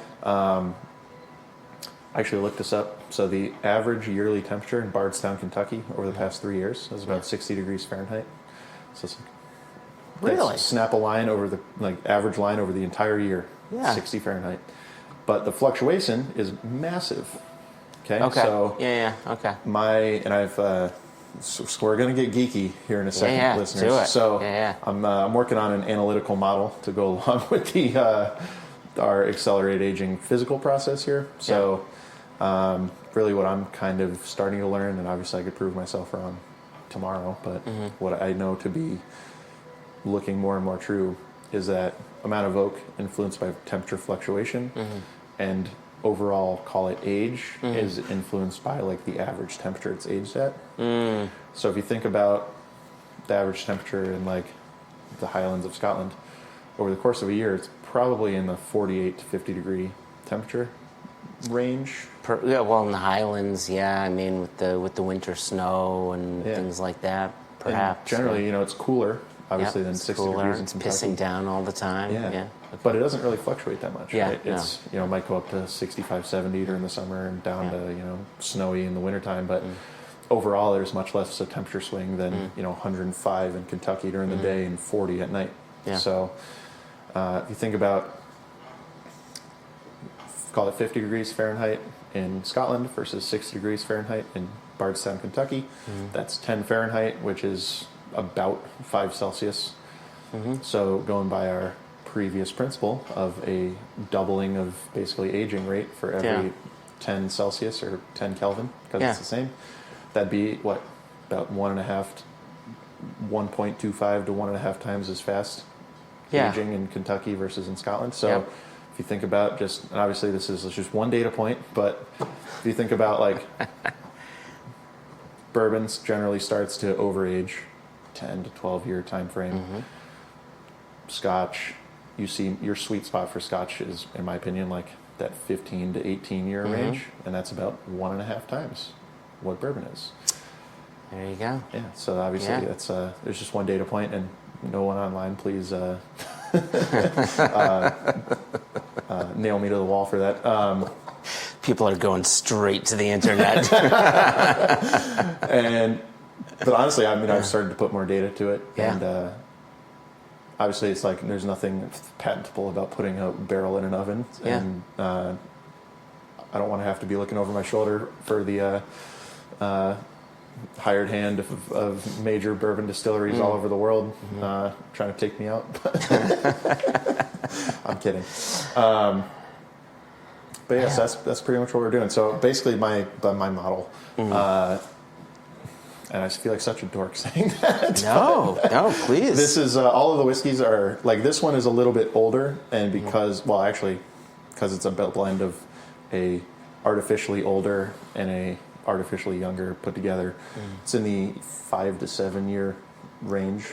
I actually looked this up. So the average yearly temperature in Bardstown, Kentucky, over the past 3 years is about 60 degrees Fahrenheit. So it's really snap a line over the average line over the entire year. Yeah. 60 Fahrenheit. But the fluctuation is massive. Okay. So so we're going to get geeky here in a second, listeners. Do it. So I'm working on an analytical model to go along with the our accelerated aging physical process here. So really what I'm kind of starting to learn, and obviously I could prove myself wrong tomorrow, but what I know to be looking more and more true is that amount of oak influenced by temperature fluctuation and overall, call it age, is influenced by like the average temperature it's aged at. So if you think about the average temperature in like the Highlands of Scotland, over the course of a year, it's probably in the 48 to 50 degree temperature range. In the Highlands, I mean, with the winter snow and things like that, perhaps. And generally, it's cooler, obviously, than 60 degrees in It's Kentucky. pissing down all the time. Yeah. But it doesn't really fluctuate that much, right? No. It's, it might go up to 65, 70 during the summer and down to, snowy in the wintertime. But overall, there's much less of a temperature swing than, 105 in Kentucky during the day and 40 at night. Yeah. So if you think about, call it 50 degrees Fahrenheit in Scotland versus 60 degrees Fahrenheit in Bardstown, Kentucky, that's 10 Fahrenheit, which is about 5 Celsius. So going by our previous principle of a doubling of basically aging rate for every 10 Celsius or 10 Kelvin, because it's the same, that'd be what, about 1.25 to 1.5 times as fast aging in Kentucky versus in Scotland. So if you think about and obviously this is just one data point, but if you think about like bourbons generally starts to overage 10 to 12 year time frame. Scotch, you see your sweet spot for Scotch is, in my opinion, like that 15 to 18 year range, and that's about 1.5 times what bourbon is. There you go. Yeah, so obviously that's there's just one data point, and no one online, please nail me to the wall for that. People are going straight to the internet. But honestly, I mean, I've started to put more data to it, and obviously, it's like there's nothing patentable about putting a barrel in an oven, and I don't want to have to be looking over my shoulder for the hired hand of major bourbon distilleries all over the world trying to take me out. I'm kidding. But yes, that's pretty much what we're doing. So basically, my model. And I feel like such a dork saying that. No, please. This is all of the whiskeys are like this one is a little bit older, and because it's a blend of a artificially older and a artificially younger put together. It's in the 5 to 7 year range.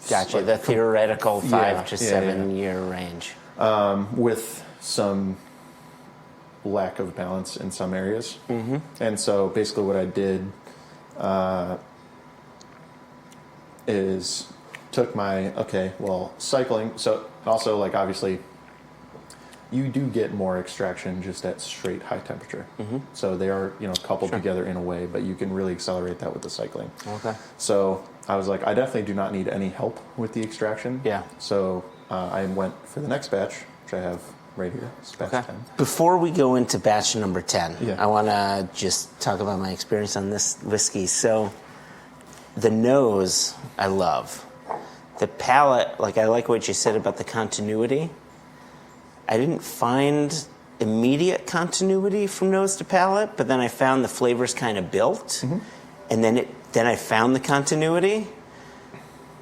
Gotcha. Like, the theoretical 5 to 7 year range. With some lack of balance in some areas. And so basically what I did is took my, cycling. So also, like, obviously, you do get more extraction just at straight high temperature. So they are, coupled together in a way, but you can really accelerate that with the cycling. Okay. So I was like, I definitely do not need any help with the extraction. Yeah. So I went for the next batch, which I have right here. It's batch Okay. 10. Before we go into batch number 10, Yeah. I want to just talk about my experience on this whiskey. So, the nose, I love. The palate, like I like what you said about the continuity. I didn't find immediate continuity from nose to palate, but then I found the flavors kind of built, and then I found the continuity,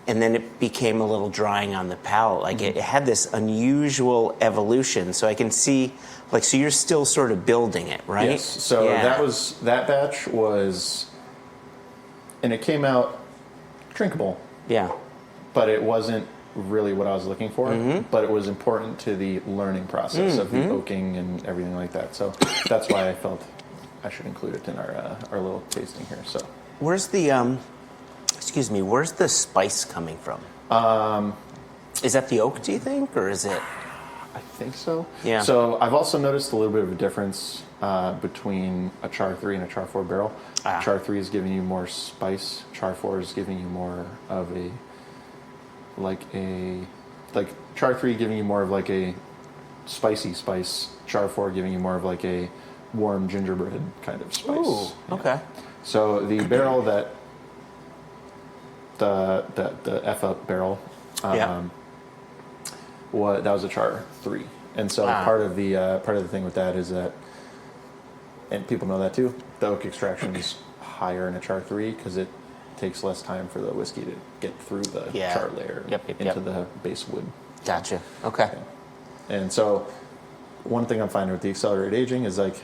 and then it became a little drying on the palate. Like it had this unusual evolution. So I can see, like, so you're still sort of building it, right? Yes. So that batch was, and it came out drinkable, Yeah. but it wasn't really what I was looking for. But it was important to the learning process of the oaking and everything like that. So that's why I felt I should include it in our little tasting here. So Where's the where's the spice coming from? Is that the oak, do you think, or is it? I think so. Yeah. So I've also noticed a little bit of a difference between a Char 3 and a Char 4 barrel. Char 3 is giving you more spice. Char 4 is giving you more of a Char 3 giving you more of like a spicy spice. Char 4 giving you more of like a warm gingerbread kind of spice. Ooh, okay. So the barrel that the F up barrel, that was a Char 3, and so part of the thing with that is that, and people know that too, the oak extraction is higher in a Char 3 because it takes less time for the whiskey to get through the char layer into the base wood. Gotcha. Okay. And so one thing I'm finding with the accelerated aging is like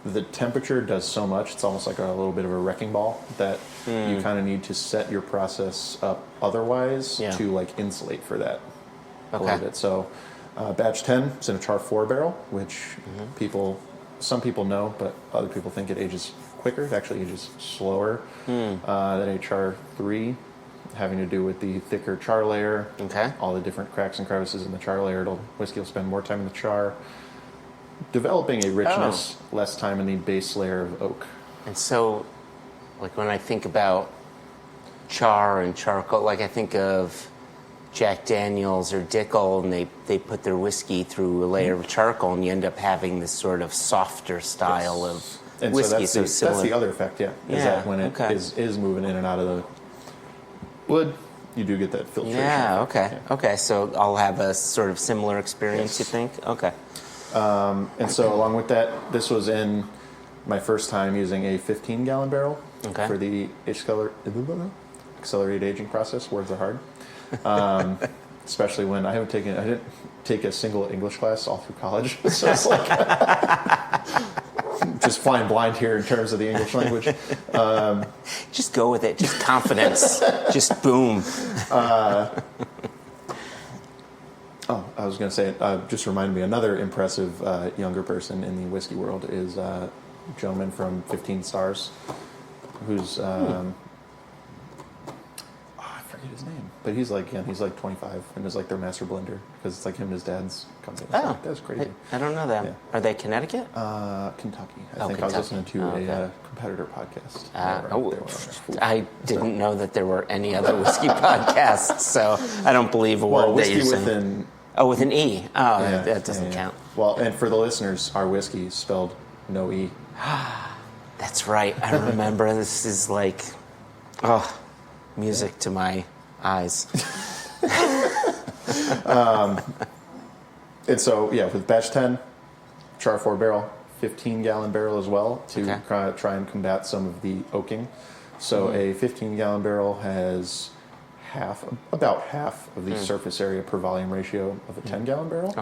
the temperature does so much. It's almost like a little bit of a wrecking ball that you kind of need to set your process up otherwise to like insulate for that a little bit. So batch 10 is in a Char 4 barrel, which some people know, but other people think it ages quicker. It actually ages slower than a Char 3, having to do with the thicker char layer, all the different cracks and crevices in the char layer. Whiskey will spend more time in the char, developing a richness, less time in the base layer of oak. And so, like when I think about char and charcoal, like I think of Jack Daniels or Dickel, and they put their whiskey through a layer of charcoal, and you end up having this sort of softer style of and whiskey. So that's the other effect, is that when it is moving in and out of the wood, you do get that filtration. Okay. So I'll have a sort of similar experience, you think? Okay. And so along with that, this was in my first time using a 15-gallon barrel for the accelerated aging process. Words are hard. Especially when I didn't take a single English class all through college. So it's like just flying blind here in terms of the English language. Just go with it. Just confidence. Just boom. I was going to say, just reminded me, another impressive younger person in the whiskey world is a gentleman from 15 Stars, who's, I forget his name, but he's like 25 and is like their master blender because it's like him and his dad's company. That's crazy. I don't know that. Yeah. Are they Connecticut? Kentucky. I think Kentucky. I was listening to a competitor podcast. I didn't know that there were any other whiskey podcasts, so I don't believe a word that you're saying. With an E. That doesn't count. Well, and for the listeners, our whiskey is spelled no E. That's right. I remember. This is like, music to my eyes. And so, with batch 10, Char 4 barrel, 15-gallon barrel as well to try and combat some of the oaking. So a 15-gallon barrel has about half of the surface area per volume ratio of a 10-gallon barrel.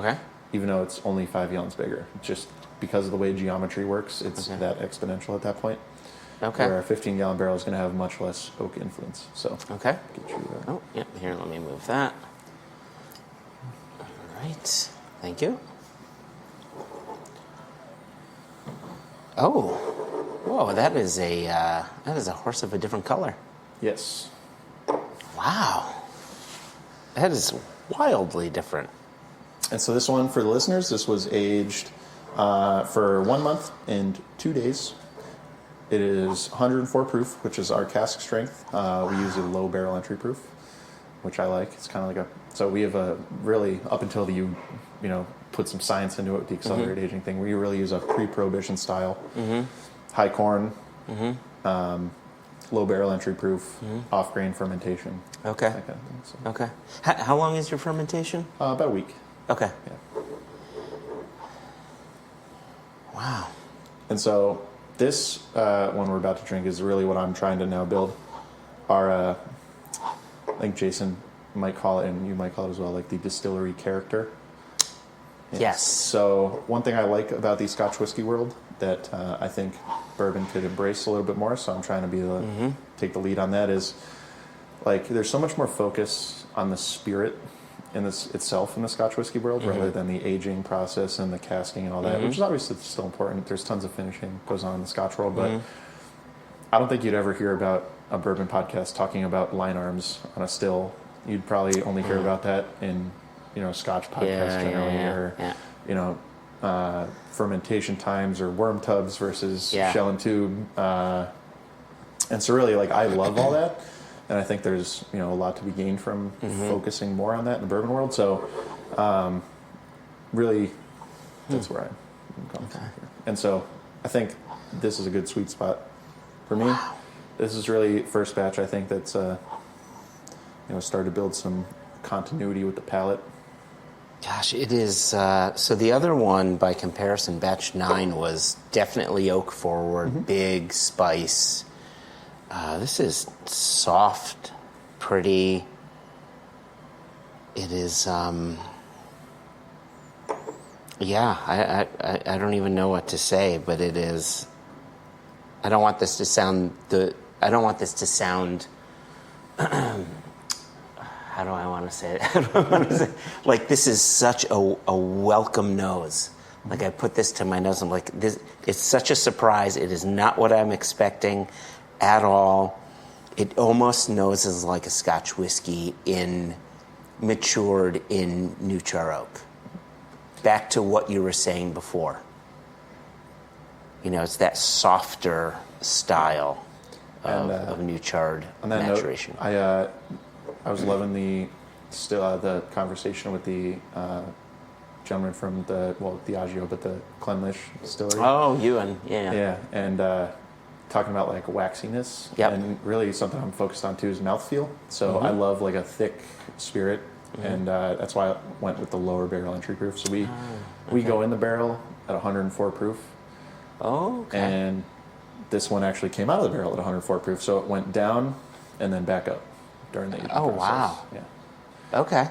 Even though it's only 5 gallons bigger. Just because of the way geometry works, it's that exponential at that point. Where a 15-gallon barrel is going to have much less oak influence. So get you Here, let me move that. All right. Thank you. Oh, whoa! That is a horse of a different color. Yes. Wow. That is wildly different. And so this one, for the listeners, this was aged for 1 month and 2 days. It is 104 proof, which is our cask strength. We use a low barrel entry proof, which I like. It's kind of like so we have a really, up until you put some science into it with the accelerated aging thing. We really use a pre-prohibition style, high corn, low barrel entry proof, off grain fermentation. Okay. That kind of thing. So, Okay. How long is your fermentation? about a week. Okay. Yeah. Wow. And so this one we're about to drink is really what I'm trying to now build. Our, I think Jason might call it, and you might call it as well, like the distillery character. Yes. So one thing I like about the Scotch whiskey world that I think bourbon could embrace a little bit more, so I'm trying to be take the lead on that, is like there's so much more focus on the spirit in this itself in the Scotch whiskey world rather than the aging process and the casking and all that, which is obviously still important. There's tons of finishing goes on in the Scotch world, but I don't think you'd ever hear about a bourbon podcast talking about line arms on a still. You'd probably only hear about that in Scotch podcasts generally, or fermentation times or worm tubs versus shell and tube. And so really, like, I love all that. And I think there's, a lot to be gained from focusing more on that in the bourbon world. So, really, that's where I'm coming from here. And so I think this is a good sweet spot for me. Wow. This is really first batch, I think, that's, started to build some continuity with the palate. Gosh, it is. So the other one, by comparison, batch 9, was definitely oak forward, big spice. This is soft, pretty. It is. I don't even know what to say, but it is. I don't want this to sound how do I want to say it? Like, this is such a welcome nose. Like, I put this to my nose, I'm like, this. It's such a surprise. It is not what I'm expecting at all. It almost noses like a Scotch whiskey matured in new char oak. Back to what you were saying before. It's that softer style of new charred maturation. Note, I was loving the conversation with the gentleman from the Diageo, but the Clynelish distillery. Oh, Ewan, yeah. Yeah, and talking about like waxiness, and really something I'm focused on too is mouthfeel. So I love like a thick spirit, and that's why I went with the lower barrel entry proof. So we go in the barrel at 104 proof. Oh, okay. And this one actually came out of the barrel at 104 proof, so it went down and then back up during the aging process. Wow. Yeah. Okay.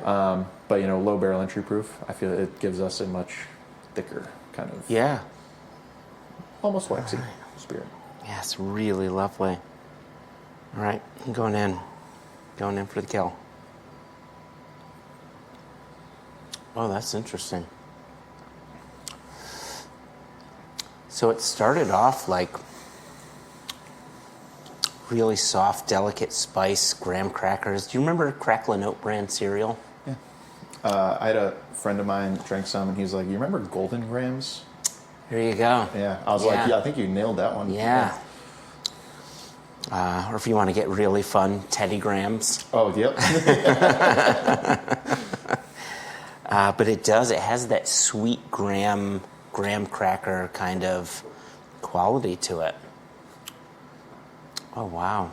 But low barrel entry proof, I feel it gives us a much thicker kind of almost waxy spirit. Yeah, it's really lovely. All right, I'm going in for the kill. Oh, that's interesting. So it started off like really soft, delicate spice, graham crackers. Do you remember Cracklin' Oat brand cereal? Yeah. I had a friend of mine drank some, and he's like, "You remember Golden Grams?" There you go. Yeah. I was like, "Yeah, I think you nailed that one." Yeah. Or if you want to get really fun, Teddy Grahams. Oh, yep. But it has that sweet graham cracker kind of quality to it. Oh, wow.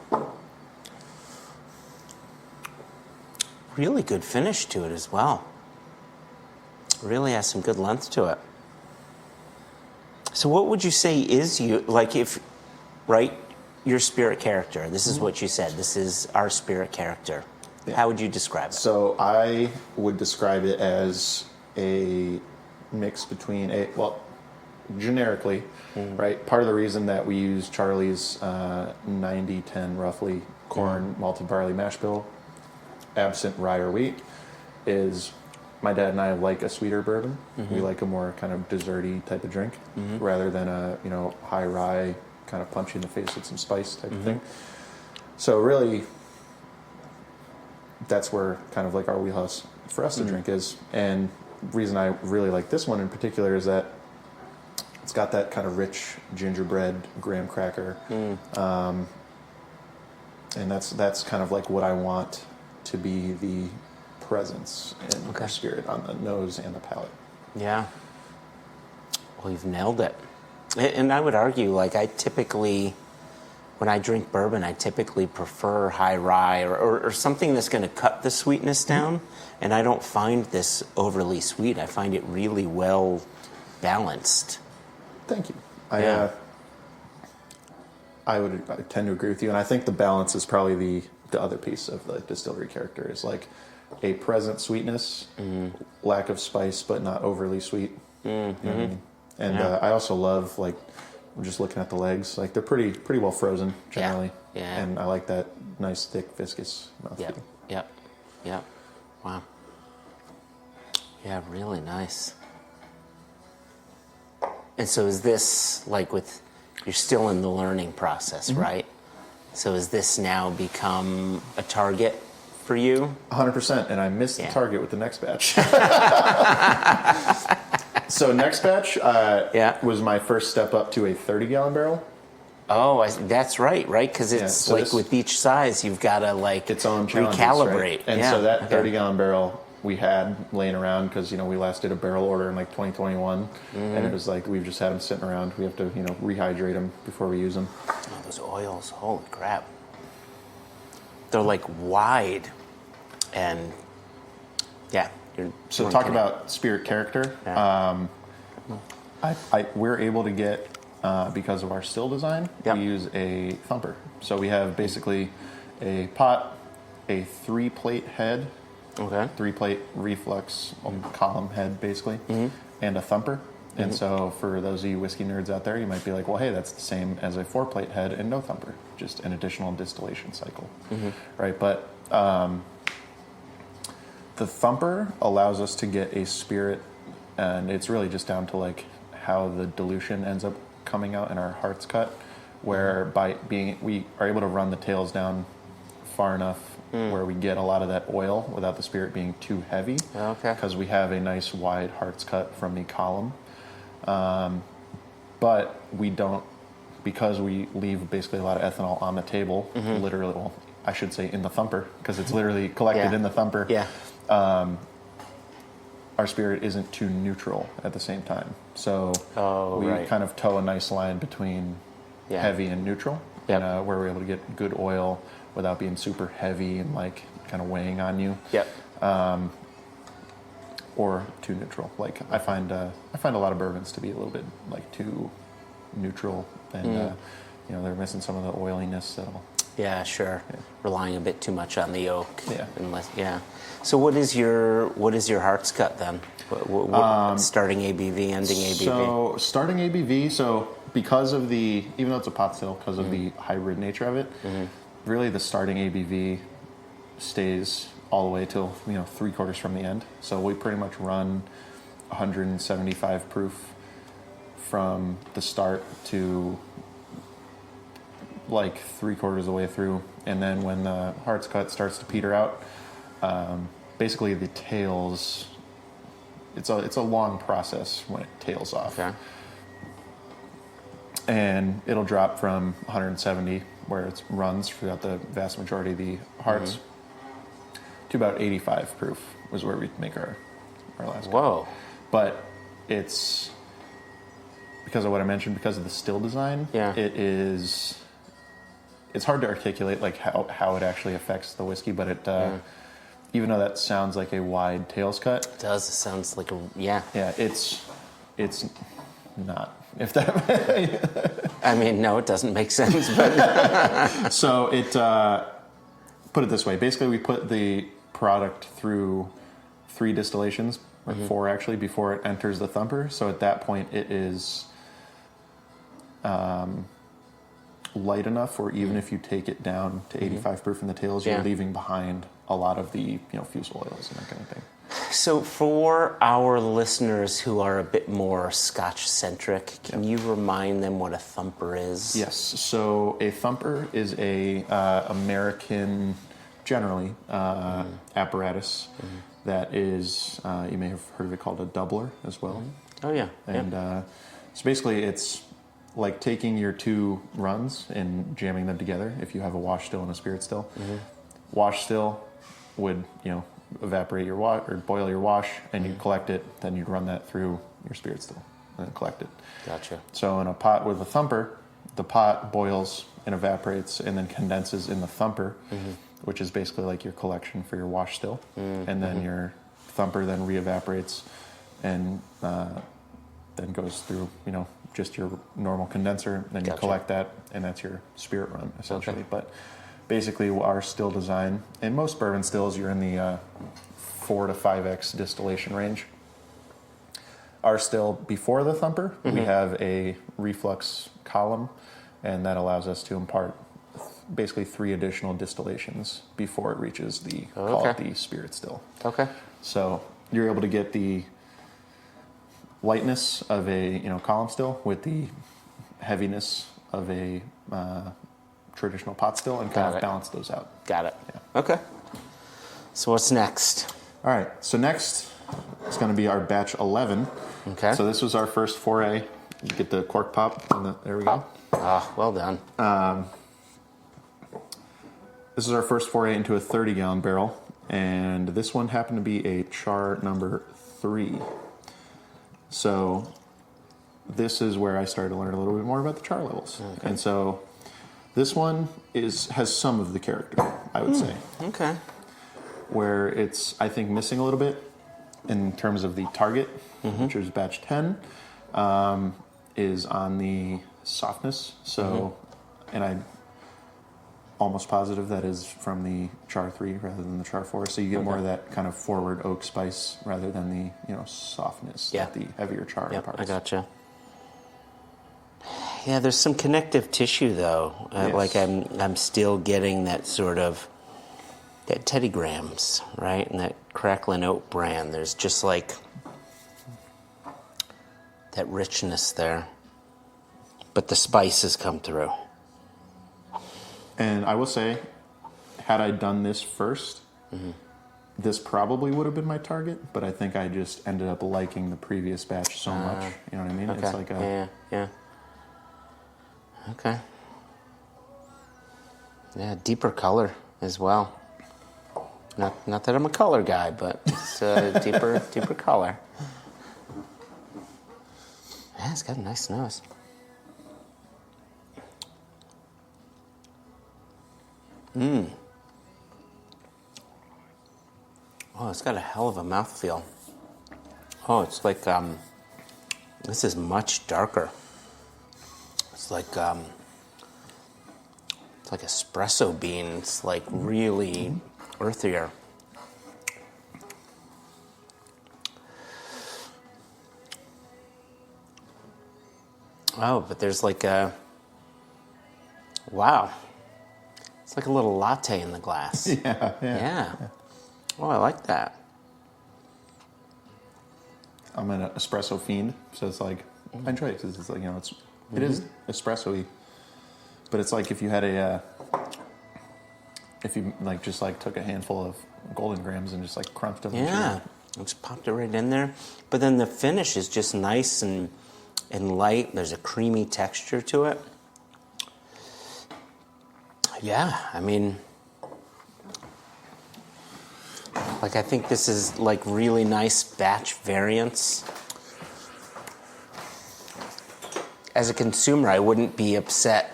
Really good finish to it as well. Really has some good length to it. So what would you say is your spirit character? This is what you said. This is our spirit character. Yeah. How would you describe it? So I would describe it as a mix between generically, right? Part of the reason that we use Charlie's 90-10 roughly corn malted barley mash bill, absent rye or wheat, is my dad and I like a sweeter bourbon. We like a more kind of desserty type of drink rather than a high rye kind of punch you in the face with some spice type of thing. So really, that's where kind of like our wheelhouse for us to drink is. And the reason I really like this one in particular is that it's got that kind of rich gingerbread graham cracker, and that's kind of like what I want to be the presence in our spirit on the nose and the palate. Yeah. Well, you've nailed it. And I would argue, like, when I drink bourbon, I typically prefer high rye or something that's going to cut the sweetness down. And I don't find this overly sweet. I find it really well balanced. Thank you. Yeah. I tend to agree with you, and I think the balance is probably the other piece of the distillery character is like a present sweetness, lack of spice, but not overly sweet. You know what I mean? And I also love, like, I'm just looking at the legs, like they're pretty well frozen generally. Yeah. And I like that nice thick viscous mouthfeel. Yep. Wow. Yeah, really nice. And so is this, like, you're still in the learning process, right? So has this now become a target for you? 100%, and I missed the target with the next batch. So next batch was my first step up to a 30-gallon barrel. Oh, that's right? Because it's so like with each size, you've got to, like, its own challenges, recalibrate. Right? And so that 30-gallon barrel we had laying around because, we last did a barrel order in like 2021, and it was like we've just had them sitting around. We have to, rehydrate them before we use them. Oh, those oils, holy crap. They're like wide and, So talk about spirit character. Yeah. We're able to get, because of our still design, we use a thumper. So we have basically a pot, a 3-plate head, 3-plate reflux column head, basically, and a thumper. And so for those of you whiskey nerds out there, you might be like, well, hey, that's the same as a 4-plate head and no thumper, just an additional distillation cycle, right? But the thumper allows us to get a spirit, and it's really just down to like how the dilution ends up coming out in our heart's cut, where we are able to run the tails down far enough where we get a lot of that oil without the spirit being too heavy. Because we have a nice wide heart's cut from the column. But we don't, because we leave basically a lot of ethanol on the table, literally, well, I should say in the thumper, because it's literally collected in the thumper. Our spirit isn't too neutral at the same time. So we kind of toe a nice line between heavy and neutral, where we're able to get good oil without being super heavy and like kind of weighing on you. Or too neutral. Like I find a lot of bourbons to be a little bit like too neutral, and they're missing some of the oiliness that'll. Relying a bit too much on the oak. Unless, So what is your heart's cut then? What starting ABV, ending ABV? So starting ABV. So because of even though it's a pot still, because of the hybrid nature of it, really the starting ABV stays all the way till 3/4 from the end. So we pretty much run 175 proof from the start to like 3/4 of the way through, and then when the heart's cut starts to peter out, basically the tails. It's a long process when it tails off, and it'll drop from 170 where it runs throughout the vast majority of the hearts to about 85 proof was where we make our last. Whoa! But it's because of what I mentioned, because of the still design. It's hard to articulate like how it actually affects the whiskey, but it even though that sounds like a wide tails cut, it does. It sounds like it's not. If that, I mean, no, it doesn't make sense. But so it put it this way. Basically, we put the product through 3 distillations, or 4 actually, before it enters the thumper. So at that point, it is light enough, or even if you take it down to 85 proof in the tails, you're leaving behind a lot of the fusel oils and that kind of thing. So for our listeners who are a bit more Scotch-centric, can you remind them what a thumper is? Yes. So a thumper is a American, generally, apparatus that is, you may have heard of it called a doubler as well. Oh, yeah. And so basically it's like taking your 2 runs and jamming them together if you have a wash still and a spirit still. Wash still would, evaporate your water or boil your wash, and you collect it. Then you'd run that through your spirit still and then collect it. Gotcha. So in a pot with a thumper, the pot boils and evaporates and then condenses in the thumper, which is basically like your collection for your wash still. And then your thumper then re-evaporates and then goes through, just your normal condenser. Then you collect that, and that's your spirit run, essentially. Okay. But basically our still design, in most bourbon stills, you're in the 4 to 5x distillation range. Our still, before the thumper, we have a reflux column, and that allows us to impart basically 3 additional distillations before it reaches the, call it the spirit still. Okay. So you're able to get the lightness of a column still with the heaviness of a traditional pot still, and kind of balance those out. Got it. Yeah. Okay. So what's next? All right. So next is going to be our batch 11. Okay. So this was our first foray. You get the cork pop. There we go. Ah, well done. This is our first foray into a 30-gallon barrel, and this one happened to be a char number 3. So this is where I started to learn a little bit more about the char levels. Okay. And so this one has some of the character, I would say. Okay. Where it's, I think, missing a little bit in terms of the target, which is batch 10, is on the softness. So, and I'm almost positive that is from the char 3 rather than the char 4. So you get more of that kind of forward oak spice rather than the softness that the heavier char imparts. I gotcha. Yeah, there's some connective tissue though. Yes. Like I'm still getting that sort of that Teddy Grahams, right, and that Cracklin' Oat brand. There's just like that richness there, but the spices come through. And I will say, had I done this first, this probably would have been my target, but I think I just ended up liking the previous batch so much. You know what I mean? Okay. It's like yeah. Okay. Yeah, deeper color as well. Not that I'm a color guy, but it's deeper color. Yeah, it's got a nice nose. Oh, it's got a hell of a mouthfeel. Oh, it's like, this is much darker. It's like espresso bean. It's like really earthier. Oh, but there's like wow. It's like a little latte in the glass. Yeah. Oh, I like that. I'm an espresso fiend, so it's like I enjoy it because it's like it is espresso-y, but it's like if you had if you just took a handful of Golden Grams and just like crunched them. Yeah, and just popped it right in there. But then the finish is just nice and light. There's a creamy texture to it. Yeah, I mean, I think this is really nice batch variants. As a consumer, I wouldn't be upset,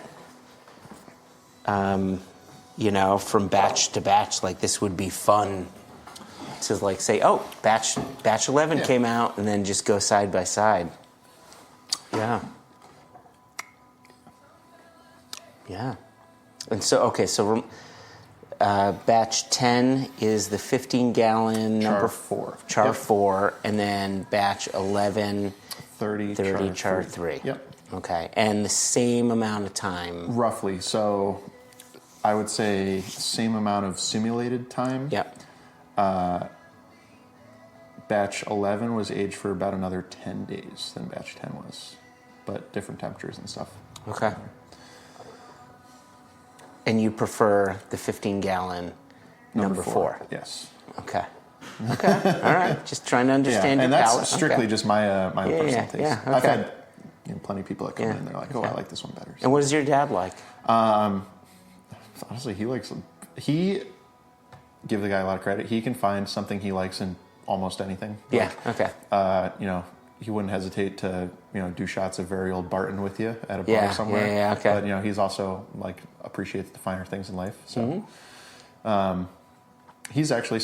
from batch to batch. This would be fun to say, oh, batch 11 came out, and then just go side by side. Yeah. And so, batch 10 is the 15-gallon Char 4. Char 4, and then batch 11, 30 char 3. Yep. Okay, and the same amount of time? Roughly. So I would say same amount of simulated time. Yep. Batch 11 was aged for about another 10 days than batch 10 was, but different temperatures and stuff. Okay. And you prefer the 15-gallon number 4? Yes. Okay. All right. Just trying to understand your palate. And that's strictly just my personal taste. Yeah. Okay. I've had plenty of people that come in and they're like, I like this one better. So. And what does your dad like? Honestly, he give the guy a lot of credit. He can find something he likes in almost anything. Yeah. Okay. He wouldn't hesitate to, do shots of very old Barton with you at a bar somewhere. Yeah, okay. But, he's also, appreciates the finer things in life. So, he's actually,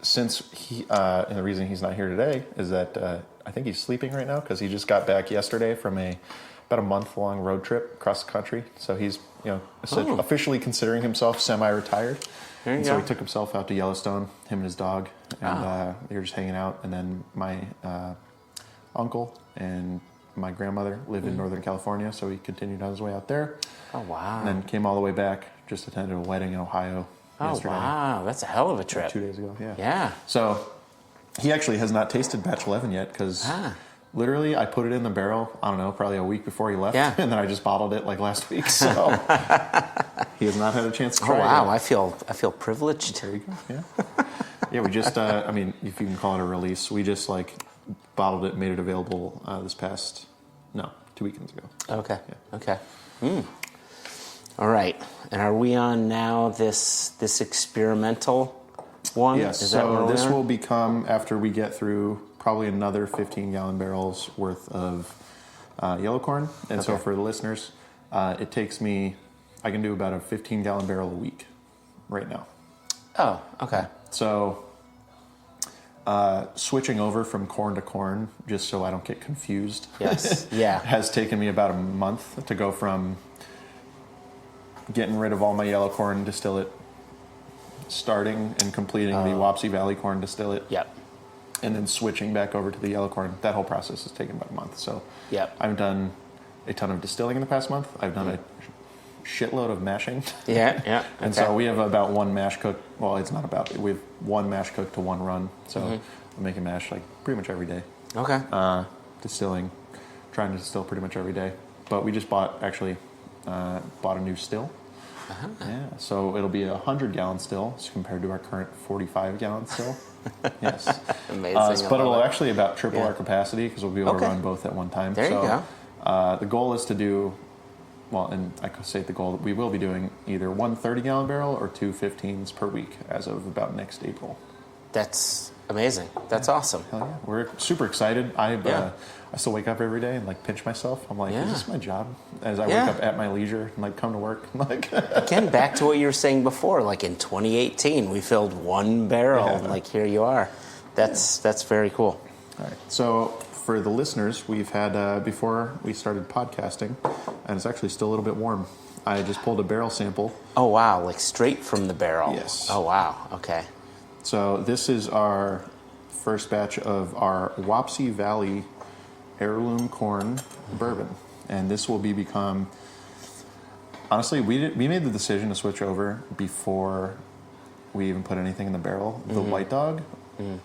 since and the reason he's not here today is that I think he's sleeping right now because he just got back yesterday from about a month-long road trip across the country. So he's, officially considering himself semi-retired. So he took himself out to Yellowstone, him and his dog, and they were just hanging out. And then my uncle and my grandmother live in Northern California, so he continued on his way out there. Oh, wow. And then came all the way back, just attended a wedding in Ohio yesterday. Oh, wow. That's a hell of a trip. 2 days ago, yeah. Yeah. So he actually has not tasted batch 11 yet because literally I put it in the barrel, I don't know, probably a week before he left. Yeah. And then I just bottled it last week. So he has not had a chance to try it. Oh, wow. I feel privileged. There you go, yeah. Yeah, we just, if you can call it a release, we just bottled it, made it available 2 weekends ago. Okay. Yeah. Okay. All right. And are we on now this experimental one? Yes. So this will become, after we get through probably another 15-gallon barrels worth of yellow corn. And so for the listeners, it takes me, I can do about a 15-gallon barrel a week right now. Oh, okay. So switching over from corn to corn, just so I don't get confused, Yes. Yeah. has taken me about a month to go from getting rid of all my yellow corn distillate, starting and completing the Wapsie Valley corn distillate, Yep. and then switching back over to the yellow corn. That whole process has taken about a month. So Yep. I've done a ton of distilling in the past month. I've done a shitload of mashing. Yeah. Yeah. And so we have about one mash cook. Well, it's not about. We have one mash cook to one run. So I'm making mash pretty much every day. Okay. Distilling, trying to distill pretty much every day. But we just bought a new still. Yeah. So it'll be a 100-gallon still as compared to our current 45-gallon still. Yes. Amazing. But it'll actually about triple our capacity because we'll be able to run both at one time. There you go. The goal is to do. Well, and I could say the goal that we will be doing either one 30-gallon barrel or two 15s per week as of about next April. That's amazing. That's awesome. Hell yeah. We're super excited. I still wake up every day and pinch myself. I'm like, is this my job? As I wake up at my leisure and come to work. Again, back to what you were saying before, in 2018, we filled one barrel. And here you are. That's very cool. All right. So for the listeners, we've had, before we started podcasting, and it's actually still a little bit warm, I just pulled a barrel sample. Oh, wow. Straight from the barrel. Yes. Oh, wow. Okay. So this is our first batch of our Wapsie Valley heirloom corn bourbon. And this will become... Honestly, we made the decision to switch over before we even put anything in the barrel. The White Dog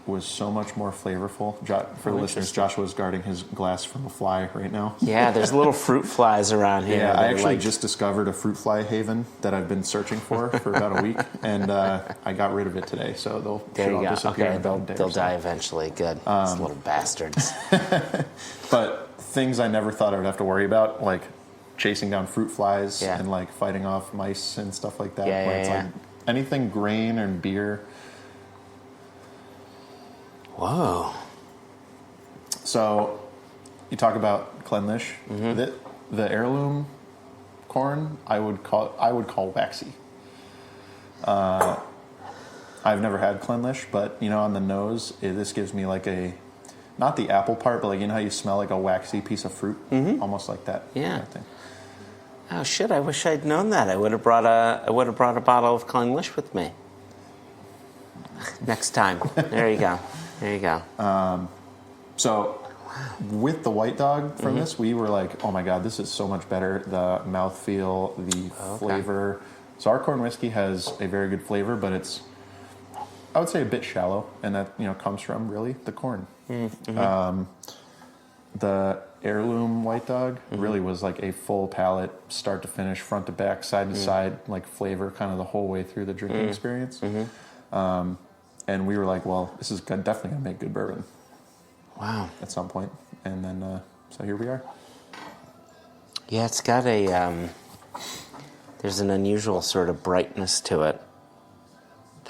was so much more flavorful. For the listeners, Joshua's guarding his glass from a fly right now. Yeah, there's little fruit flies around here. Yeah, I actually just discovered a fruit fly haven that I've been searching for about a week, and I got rid of it today, so they'll disappear. Okay, they'll die eventually. Good. These little bastards. But things I never thought I would have to worry about, like chasing down fruit flies and fighting off mice and stuff like that. Yeah. Anything grain and beer. Whoa. So, you talk about cleanlish. The heirloom corn, I would call waxy. I've never had cleanlish, but on the nose, this gives me not the apple part, but how you smell a waxy piece of fruit, almost like that. Yeah. Kind of thing. Oh shit! I wish I'd known that. I would have brought a bottle of Cleanlish with me next time. There you go. So, with the White Dog from this, we were like, oh my god, this is so much better. The mouthfeel, the flavor. So our corn whiskey has a very good flavor, but it's, I would say, a bit shallow, and that comes from really the corn. The heirloom White Dog really was a full palate, start to finish, front to back, side to side, flavor kind of the whole way through the drinking experience. And we were like, well, this is definitely going to make good bourbon. Wow. At some point. And then, so here we are. Yeah, it's got there's an unusual sort of brightness to it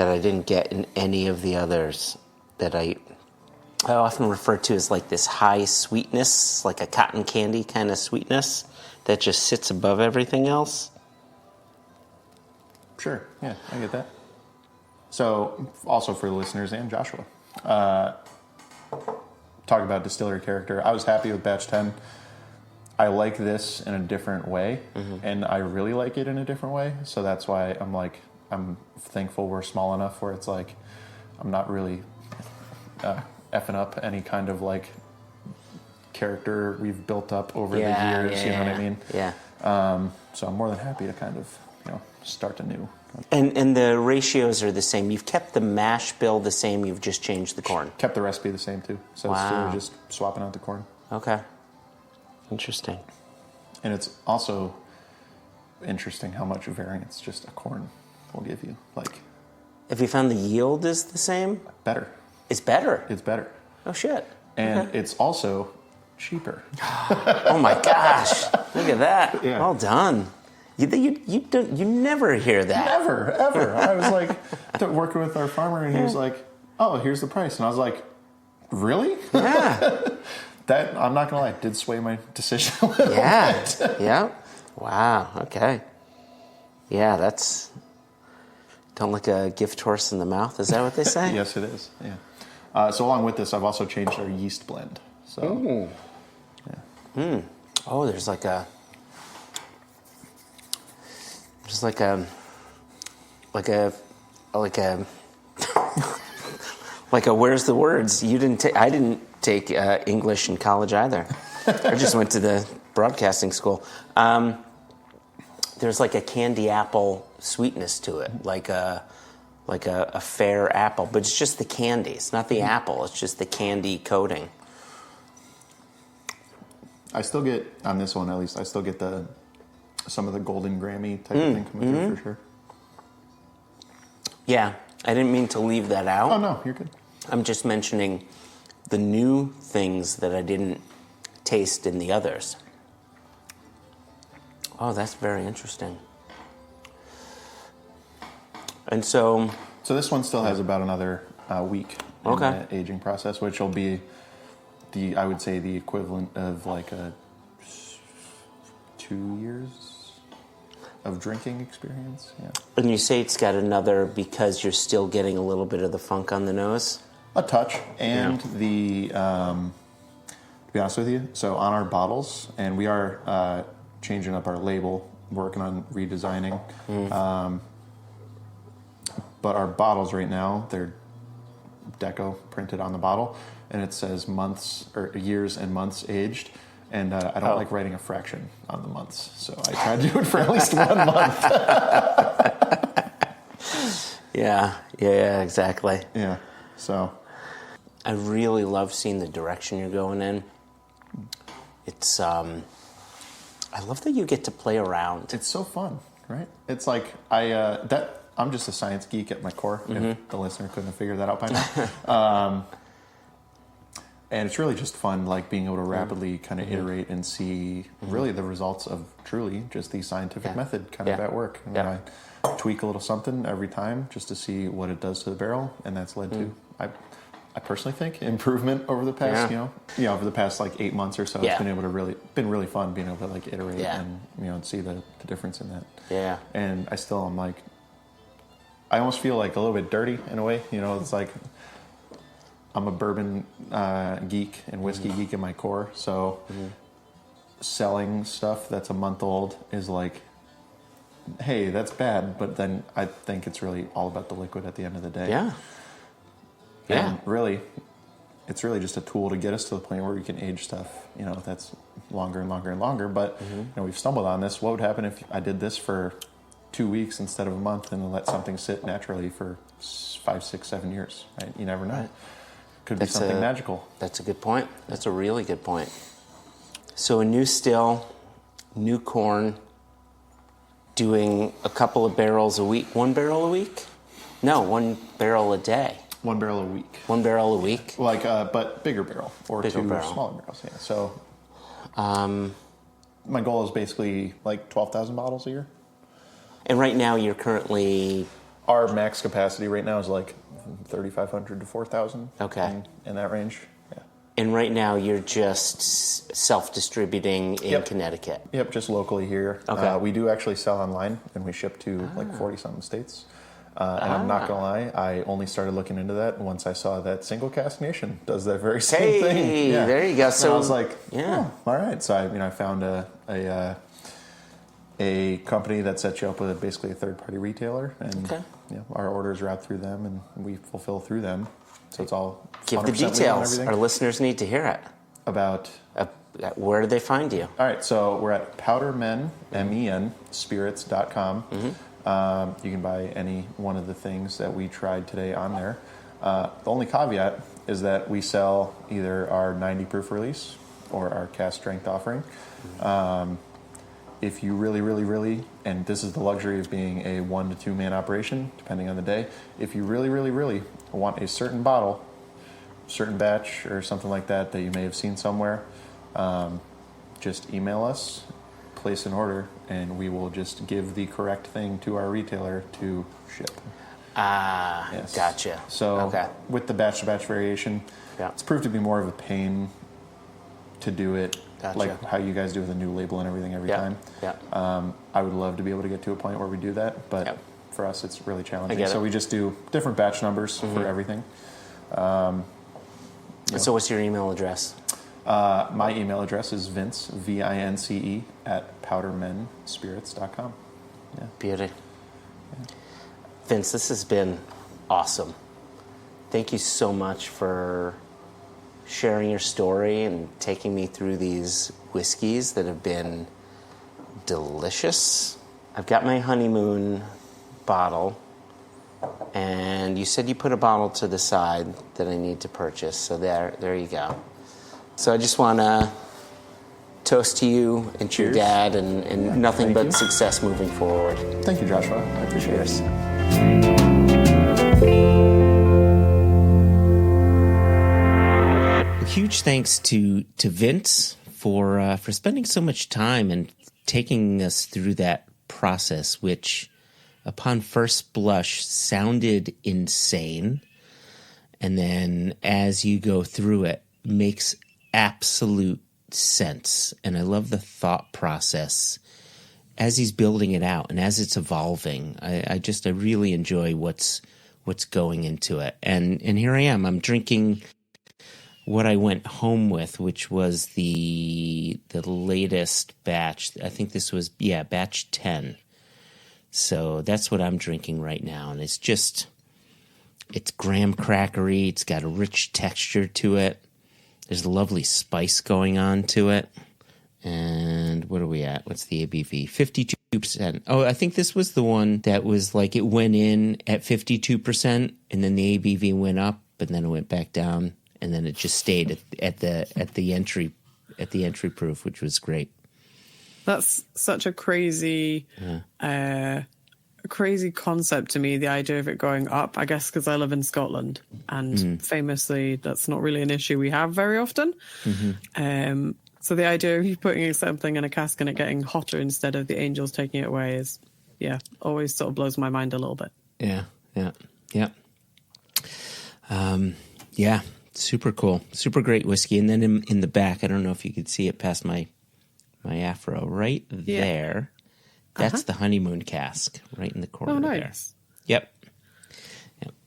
that I didn't get in any of the others that I often refer to as like this high sweetness, like a cotton candy kind of sweetness that just sits above everything else. Sure, yeah, I get that. So, also for the listeners and Joshua, talk about distillery character. I was happy with batch 10. I like this in a different way, and I really like it in a different way. So that's why I'm thankful we're small enough where it's like I'm not really effing up any kind of like character we've built up over the years. You know what I mean? Yeah. So I'm more than happy to kind of start anew. And the ratios are the same. You've kept the mash bill the same. You've just changed the corn. Kept the recipe the same too. So it's really just swapping out the corn. Okay. Interesting. And it's also interesting how much variance just a corn will give you. Like, have you found the yield is the same? Better. It's better. It's better. Oh shit. And it's also cheaper. Oh my gosh! Look at that. Yeah. Well done. You never hear that. Never, ever. I was like working with our farmer, and he was like, "Oh, here's the price," and I was like, "Really?" Yeah. That, I'm not gonna lie, did sway my decision a little bit. Yeah. Wow. Okay. Yeah, that's don't look a gift horse in the mouth. Is that what they say? Yes, it is. Yeah. So along with this, I've also changed our yeast blend. So. Yeah. Oh, there's like a where's the words? You didn't take. I didn't take English in college either. I just went to the broadcasting school. There's like a candy apple sweetness to it, like a fair apple, but it's just the candy. It's not the apple. It's just the candy coating. I still get, on this one at least, I still get some of the golden Grammy type of thing coming through for sure. Yeah, I didn't mean to leave that out. Oh, no, you're good. I'm just mentioning the new things that I didn't taste in the others. Oh, that's very interesting. And so... So this one still has about another week in the aging process, which will be I would say the equivalent of like a 2 years of drinking experience. Yeah. And you say it's got another because you're still getting a little bit of the funk on the nose? A touch. And to be honest with you, so on our bottles, and we are changing up our label, working on redesigning. But our bottles right now, they're deco printed on the bottle, and it says months or years and months aged. And I don't like writing a fraction on the months, so I try to do it for at least 1 month. Yeah, exactly. Yeah, so. I really love seeing the direction you're going in. It's, I love that you get to play around. It's so fun, right? It's like, I'm just a science geek at my core, if the listener couldn't have figured that out by now. And it's really just fun, like being able to rapidly kind of iterate and see really the results of truly just the scientific method kind of at work. And I tweak a little something every time just to see what it does to the barrel, and that's led to, I personally think, improvement over the past, over the past like 8 months or so. It's been really fun being able to like iterate and see the difference in that. Yeah. And I still am like, I almost feel like a little bit dirty in a way. It's like I'm a bourbon geek and whiskey geek in my core. So selling stuff that's a month old is like, hey, that's bad. But then I think it's really all about the liquid at the end of the day. Yeah. And really, it's really just a tool to get us to the point where we can age stuff, that's longer and longer and longer. But, we've stumbled on this. What would happen if I did this for 2 weeks instead of a month and let something sit naturally for 5, 6, 7 years, right? You never know. Right. Could be something magical. That's a good point. That's a really good point. So a new still, new corn, doing a couple of barrels a week. 1 barrel a week? No, 1 barrel a day. 1 barrel a week. 1 barrel a week? Like, but bigger barrel or bigger 2 smaller barrels. Yeah. So, my goal is basically like 12,000 bottles a year. And right now you're currently our max capacity right now is like 3,500 to 4,000. Okay. In that range. Yeah. And right now you're just self-distributing in Connecticut. Yep, just locally here. Okay. We do actually sell online, and we ship to like 40-something states. And I'm not going to lie, I only started looking into that once I saw that Single Cask Nation does that very same thing. Hey, there you go. So I was like, oh, all right. So I found a company that sets you up with basically a third-party retailer, and our orders route through them, and we fulfill through them. So it's all give the details. Our listeners need to hear it. About where do they find you? All right, so we're at Powdermen, MEN, spirits.com. You can buy any one of the things that we tried today on there. The only caveat is that we sell either our 90 proof release or our cask strength offering. If you really, and this is the luxury of being a 1 to 2 man operation, depending on the day, if you really want a certain bottle, certain batch, or something like that you may have seen somewhere, just email us, place an order, and we will just give the correct thing to our retailer to ship. Yes. Gotcha. So with the batch-to-batch variation, it's proved to be more of a pain to do it, like how you guys do with a new label and everything every time. I would love to be able to get to a point where we do that, but for us it's really challenging. So we just do different batch numbers for everything. So what's your email address? My email address is Vince, VINCE, at powdermenspirits.com. Yeah. Beauty. Yeah. Vince, this has been awesome. Thank you so much for sharing your story and taking me through these whiskeys that have been delicious. I've got my honeymoon bottle, and you said you put a bottle to the side that I need to purchase, so there you go. So I just want to toast to you and to your dad, and nothing but success moving forward. Thank you, Joshua. I appreciate it. A huge thanks to Vince for spending so much time and taking us through that process, which upon first blush sounded insane. And then as you go through it, makes absolute sense. And I love the thought process as he's building it out and as it's evolving. I really enjoy what's going into it. And here I am. I'm drinking what I went home with, which was the latest batch. I think this was batch 10. So that's what I'm drinking right now, and it's graham crackery. It's got a rich texture to it. There's a lovely spice going on to it. And what are we at? What's the ABV? 52%. Oh, I think this was the one that was like it went in at 52%, and then the ABV went up, and then it went back down, and then it just stayed at the entry proof, which was great. That's such a crazy concept to me, the idea of it going up, I guess because I live in Scotland, and famously that's not really an issue we have very often. So the idea of you putting something in a cask and it getting hotter instead of the angels taking it away is always sort of blows my mind a little bit. Super cool, super great whiskey. And then in the back, I don't know if you could see it past my afro right there. That's the honeymoon cask right in the corner. Oh, nice. There. Yep.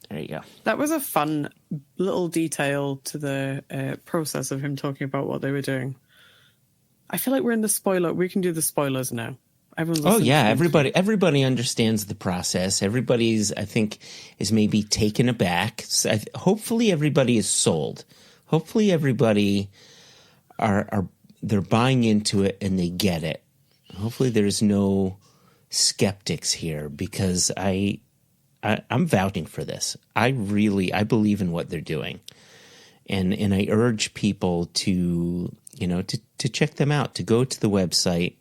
There you go. That was a fun little detail to the process of him talking about what they were doing. I feel like we're in the spoiler. We can do the spoilers now. Everybody understands the process. Everybody's, I think, is maybe taken aback. So hopefully everybody is sold. Hopefully everybody they're buying into it and they get it. Hopefully there's no skeptics here, because I'm vouching for this. I believe in what they're doing. And I urge people to check them out, to go to the website,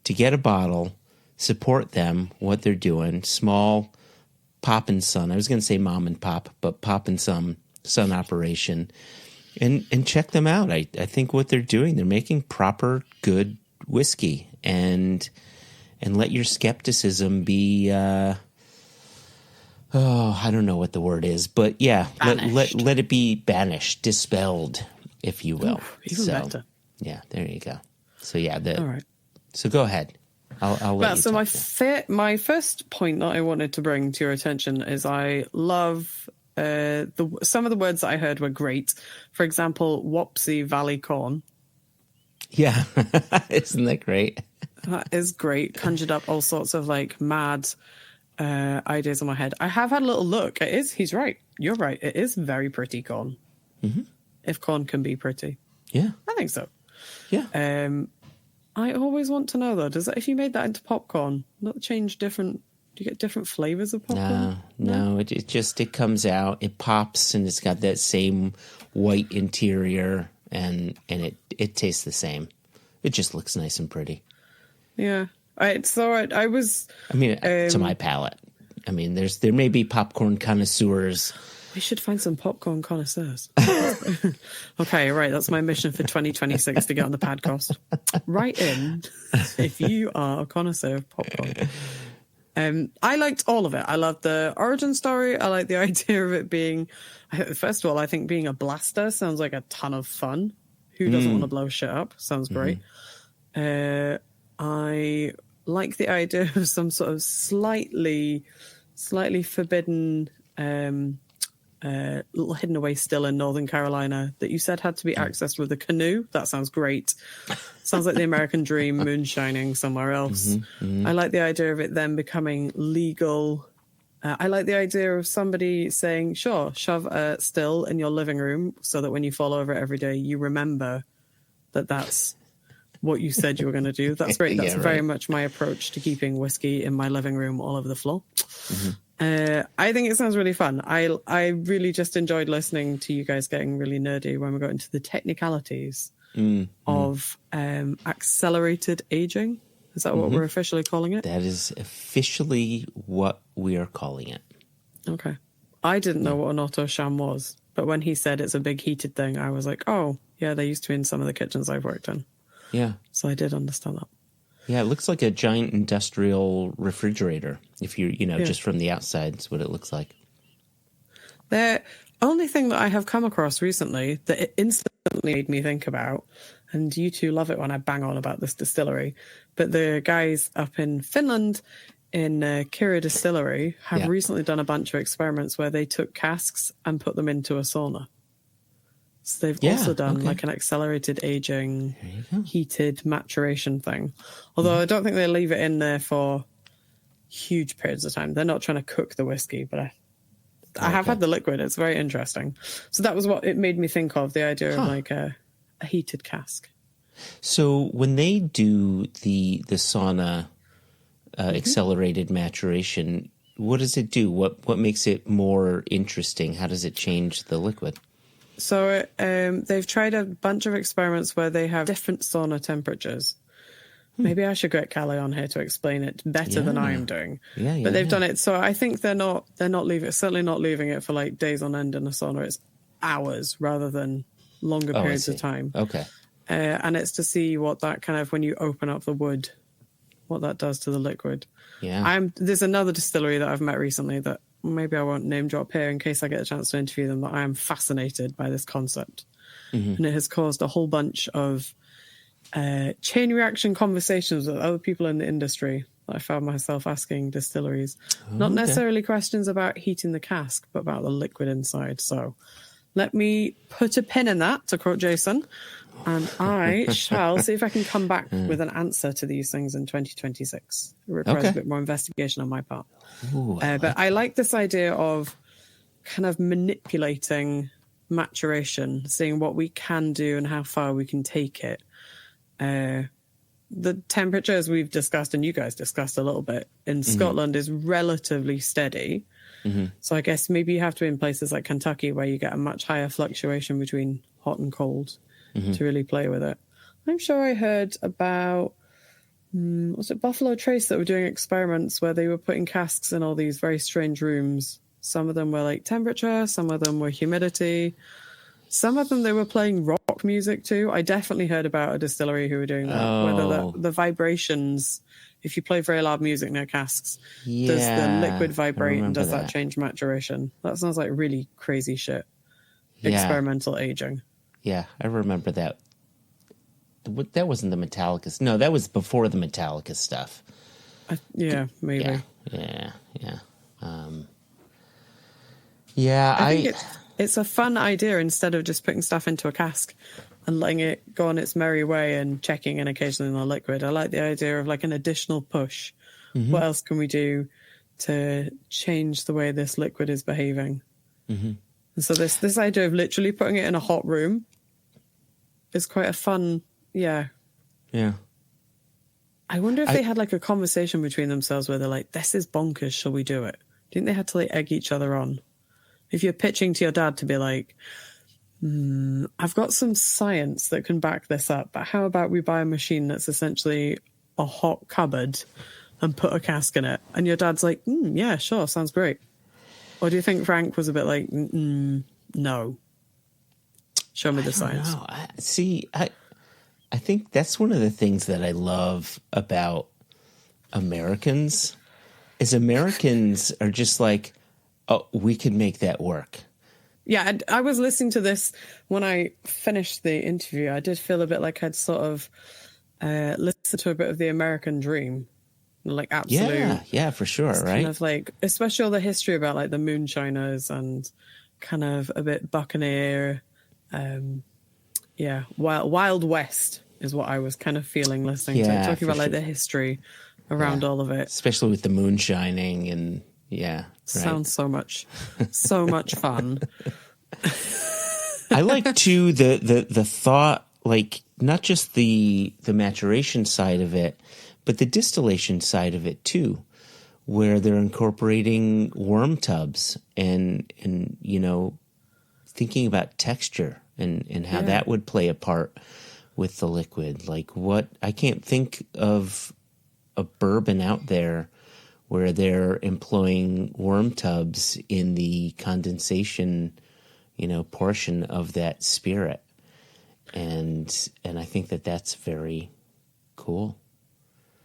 to get a bottle, support them, what they're doing. Small pop and son. I was going to say mom and pop, but pop and son operation. And check them out. I think what they're doing, they're making proper, good whiskey. And let your skepticism be I don't know what the word is, but yeah, Banished. let it be banished, dispelled, if you will. Even better. Yeah, there you go. So yeah, All right. So go ahead. I'll let you So talk my first point that I wanted to bring to your attention is I love some of the words that I heard were great. For example, Wapsie Valley Corn. Yeah, isn't that great? That is great. Conjured up all sorts of like mad ideas in my head. I have had a little look. He's right. You're right. It is very pretty corn. Mm-hmm. If corn can be pretty. Yeah. I think so. Yeah. I always want to know though, if you made that into popcorn, not change different, do you get different flavors of popcorn? No, it comes out, it pops, and it's got that same white interior, and it tastes the same. It just looks nice and pretty. Yeah. I was. I mean, to my palate. I mean, there may be popcorn connoisseurs. We should find some popcorn connoisseurs. Okay, right. That's my mission for 2026 to get on the podcast. Write in if you are a connoisseur of popcorn. I liked all of it. I loved the origin story. I like the idea of it being. First of all, I think being a blaster sounds like a ton of fun. Who doesn't want to blow shit up? Sounds great. I like the idea of some sort of slightly forbidden little hidden away still in Northern Carolina that you said had to be accessed with a canoe. That sounds great. Sounds like the American dream moonshining somewhere else. I like the idea of it then becoming legal. I like the idea of somebody saying, sure, shove a still in your living room so that when you fall over it every day, you remember that that's what you said you were going to do. That's great. That's very much my approach to keeping whiskey in my living room all over the floor. I think it sounds really fun. I really just enjoyed listening to you guys getting really nerdy when we got into the technicalities of accelerated aging. Is that what we're officially calling it? That is officially what we are calling it. Okay. I didn't know what an auto sham was, but when he said it's a big heated thing, I was like, oh, yeah, they used to in some of the kitchens I've worked in. Yeah. So I did understand that. Yeah, it looks like a giant industrial refrigerator. If just from the outside, it's what it looks like. The only thing that I have come across recently that it instantly made me think about, and you two love it when I bang on about this distillery, but the guys up in Finland in Kira Distillery have recently done a bunch of experiments where they took casks and put them into a sauna. So they've also done like an accelerated aging, heated maturation thing. Although I don't think they leave it in there for huge periods of time. They're not trying to cook the whiskey, but I have had the liquid. It's very interesting. So that was what it made me think of, the idea of like a heated cask. So when they do the sauna accelerated maturation, what does it do? What makes it more interesting? How does it change the liquid? So they've tried a bunch of experiments where they have different sauna temperatures. Maybe I should get Callie on here to explain it better than I am doing. But they've done it. So I think they're not certainly not leaving it for like days on end in a sauna. It's hours rather than longer periods of time. Okay. And it's to see what that kind of, when you open up the wood, what that does to the liquid. Yeah. There's another distillery that I've met recently that maybe I won't name drop here in case I get a chance to interview them, but I am fascinated by this concept. And it has caused a whole bunch of chain reaction conversations with other people in the industry that I found myself asking distilleries. Not necessarily questions about heating the cask, but about the liquid inside. So let me put a pin in that, to quote Jason, and I shall see if I can come back with an answer to these things in 2026. It requires a bit more investigation on my part. But I like this idea of kind of manipulating maturation, seeing what we can do and how far we can take it. The temperature, as we've discussed and you guys discussed a little bit, in Scotland is relatively steady. So I guess maybe you have to be in places like Kentucky where you get a much higher fluctuation between hot and cold to really play with it. I'm sure I heard about, was it Buffalo Trace that were doing experiments where they were putting casks in all these very strange rooms. Some of them were like temperature, some of them were humidity. Some of them, they were playing rock music too. I definitely heard about a distillery who were doing that. Oh. Whether the vibrations, if you play very loud music near casks, does the liquid vibrate and does that change maturation? That sounds like really crazy shit. Yeah. Experimental aging. Yeah, I remember that. That wasn't the Metallica. No, that was before the Metallica stuff. Yeah, maybe. Yeah. I think it's a fun idea instead of just putting stuff into a cask and letting it go on its merry way and checking in occasionally on the liquid. I like the idea of like an additional push. Mm-hmm. What else can we do to change the way this liquid is behaving? Mm-hmm. And so this idea of literally putting it in a hot room is quite a fun, yeah. I wonder if they had like a conversation between themselves where they're like, this is bonkers, shall we do it? Do you think they had to like egg each other on? If you're pitching to your dad to be like, I've got some science that can back this up, but how about we buy a machine that's essentially a hot cupboard and put a cask in it? And your dad's like, yeah, sure, sounds great. Or do you think Frank was a bit like, no, show me the science? I think that's one of the things that I love about Americans is Americans are just like, oh, we could make that work. Yeah, I was listening to this when I finished the interview. I did feel a bit like I'd sort of listened to a bit of the American dream. Like absolute. Yeah, for sure, right? Kind of like, especially all the history about like the moonshiners and kind of a bit buccaneer. Wild West is what I was kind of feeling listening to. Talking about like the history around all of it. Especially with the moonshining and Sounds so much fun. I like too the thought, like not just the maturation side of it, but the distillation side of it too, where they're incorporating worm tubs and thinking about texture and how that would play a part with the liquid. Like I can't think of a bourbon out there where they're employing worm tubs in the condensation, portion of that spirit. And I think that that's very cool.